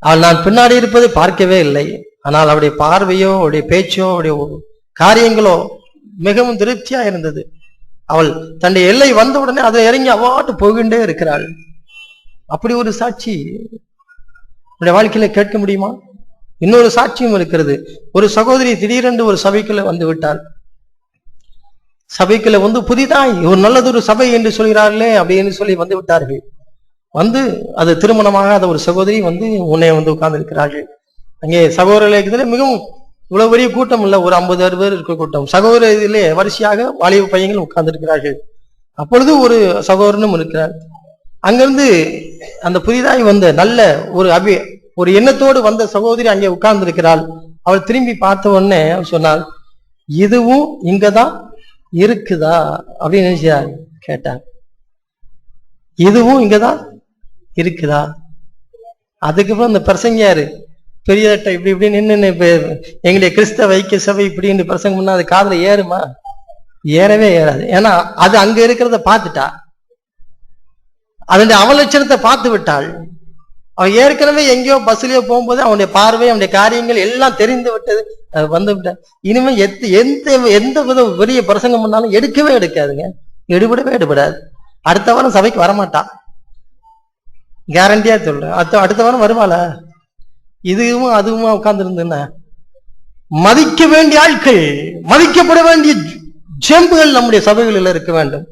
அவள் நான் பின்னாடி இருப்பதை பார்க்கவே இல்லை. ஆனால் அவருடைய பார்வையோ, அவருடைய பேச்சோ, அவருடைய காரியங்களோ மிகவும் திருப்தியா இருந்தது. அவள் தன்னுடைய எல்லை வந்த உடனே அதை இறங்கி அவாட்டு போகின்றே இருக்கிறாள். அப்படி ஒரு சாட்சி வாழ்க்கையில கேட்க முடியுமா? இன்னொரு சாட்சியும் இருக்கிறது. ஒரு சகோதரி திடீரென்று ஒரு சபைக்குள்ள வந்து விட்டாள். சபைக்குள்ள வந்து புதிதாய் ஒரு நல்லதொரு சபை என்று சொல்கிறார்களே அப்படின்னு சொல்லி வந்து விட்டார்கள். வந்து அது திருமணமாகாத ஒரு சகோதரி வந்து உன்னை வந்து உட்கார்ந்து இருக்கிறார்கள். அங்கே சகோதரர்களே மிகவும் இவ்வளவு பெரிய கூட்டம் இல்ல, ஒரு 50-60 பேர் இருக்கிற கூட்டம். சகோதரிலே வரிசையாக வாலிப பையங்கள் உட்கார்ந்து இருக்கிறார்கள். அப்பொழுது ஒரு சகோதரனும் இருக்கிறார். அங்கிருந்து அந்த புதிதாய் வந்த நல்ல ஒரு எண்ணத்தோடு வந்த சகோதரி அங்கே உட்கார்ந்து இருக்கிறாள். அவள் திரும்பி பார்த்த உடனே அவள் சொன்னாள், இதுவும் இங்கதான் இருக்குதா அப்படின்னு கேட்டார். இதுவும் இங்கதான் இருக்குதா? அதுக்கப்புறம் இந்த பிரசங்கியாரு பெரியட்ட இப்படி இப்படி நின்று எங்களுடைய கிறிஸ்தவ ஐக்கிய சபை இப்படின்னு பிரசங்கம் பண்ணா அது காதுல ஏறுமா? ஏறவே ஏறாது. ஏன்னா அது அங்க இருக்கிறத பார்த்துட்டா, அதனுடைய அவலட்சணத்தை பார்த்து விட்டாள். அவன் ஏற்கனவே எங்கேயோ பஸ்லயோ போகும்போது அவனுடைய பார்வை, அவனுடைய காரியங்கள் எல்லாம் தெரிந்து விட்டது, அது வந்து விட்ட. இனிமே எந்த வித பெரிய பிரசங்கம் பண்ணாலும் எடுக்கவே எடுக்காதுங்க, எடுபடாது. அடுத்த வாரம் சபைக்கு வரமாட்டான், கேரண்டியா சொல்றேன். அடுத்த வாரம் வருவாள? இதுவும் அதுவுமா உட்கார்ந்து இருந்தேன்னா மதிக்க வேண்டிய ஆட்கள், மதிக்கப்பட வேண்டிய ஜெம்புகள் நம்முடைய சபைகளில் இருக்க வேண்டும்.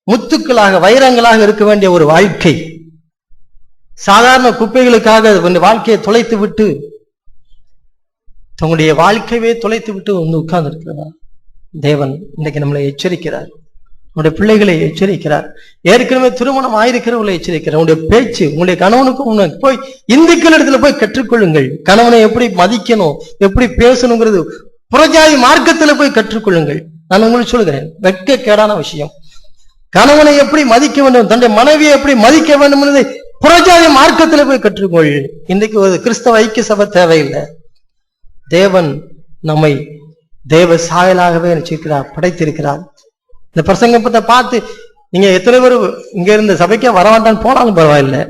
முத்துக்களாக வைரங்களாக இருக்க வேண்டிய ஒரு வாழ்க்கை. சாதாரண குப்பைகளுக்காக வாழ்க்கையை தொலைத்து விட்டு, தங்களுடைய வாழ்க்கையே தொலைத்து விட்டு வந்து உட்கார்ந்து இருக்கிறதா? தேவன் இன்றைக்கு நம்மளை எச்சரிக்கிறார், உங்களுடைய பிள்ளைகளை எச்சரிக்கிறார். ஏற்கனவே திருமணம் ஆயிருக்கிறவங்களை எச்சரிக்கிறார். உங்களுடைய பேச்சு, உங்களுடைய கணவனுக்கும் போய் இந்துக்கள் இடத்துல போய் கற்றுக்கொள்ளுங்கள். கணவனை எப்படி மதிக்கணும், எப்படி பேசணுங்கிறது புறஜாதி மார்க்கத்துல போய் கற்றுக்கொள்ளுங்கள். நான் உங்களுக்கு சொல்கிறேன், வெட்கக்கேடான விஷயம். கணவனை எப்படி மதிக்க வேண்டும், தன்னுடைய மனைவியை எப்படி மதிக்க வேண்டும் என்பதை புறஜாதி மார்க்கத்துல போய் கற்றுக்கொள். இன்றைக்கு ஒரு கிறிஸ்தவ ஐக்கிய சபை தேவையில்லை. தேவன் நம்மை தேவ சாயலாகவே நினைச்சிருக்கிறார், படைத்திருக்கிறார். இந்த பிரசங்கத்தை பார்த்து நீங்க எத்தனை பேர் இங்க இருந்த சபைக்கே வரவாண்டான்னு போனாலும் பரவாயில்லை.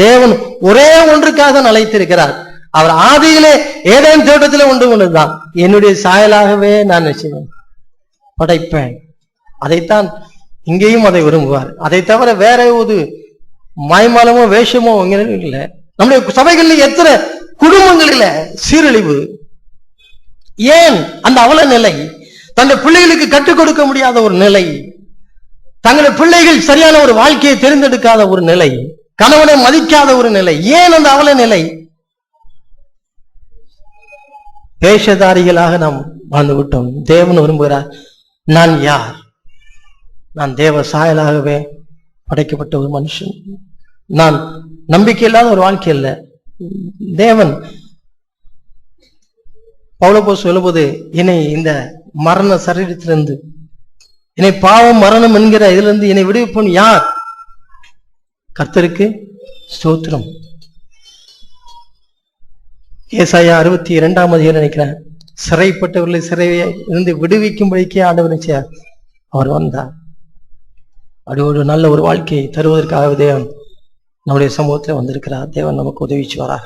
தேவன் ஒரே ஒன்றுக்காக அழைத்திருக்கிறார். அவர் ஆதியிலே ஏதேன் தோட்டத்திலே ஒன்றுதான், என்னுடைய சாயலாகவே நான் நிச்சயம் படைப்பேன். அதைத்தான் இங்கேயும் அதை விரும்புவார். அதை தவிர வேற ஒரு மாய்மாலமோ வேஷமோ இல்லை. நம்முடைய சபைகளில் எத்தனை குடும்பங்களில சீரழிவு, ஏன் அந்த அவல நிலை? தங்கள் பிள்ளைகளுக்கு கற்றுக் கொடுக்க முடியாத ஒரு நிலை, தங்களுடைய பிள்ளைகள் சரியான ஒரு வாழ்க்கையை தேர்ந்தெடுக்காத ஒரு நிலை, கணவனை மதிக்காத ஒரு நிலை. ஏன் அந்த அவல நிலை? வேஷதாரிகளாக நாம் வாழ்ந்து விட்டோம். தேவன் விரும்புகிறார், நான் யார்? நான் தேவ சாயலாகவே படைக்கப்பட்ட ஒரு மனுஷன். நான் நம்பிக்கை இல்லாத ஒரு வாழ்க்கை அல்ல. தேவன் பவுலப்போஸ் சொல்லும்போது, என்னை இந்த மரண சரீரத்திலிருந்து, என்னை பாவம் மரணம் என்கிற இதுல இருந்து என்னை விடுவிப்போன் யார்? கர்த்தருக்கு ஸ்தோத்திரம். ஏசாயா 62 நினைக்கிறேன், சிறைப்பட்டவர்களை சிறையை இருந்து விடுவிக்கும்படிக்கே ஆண்டவர் நிச்சயம் அவர் வந்தார். அப்படி ஒரு நல்ல ஒரு வாழ்க்கையை தருவதற்காக தேவன் நம்முடைய சமூகத்தில் வந்திருக்கிறார். தேவன் நமக்கு உதவி செய்வாராக.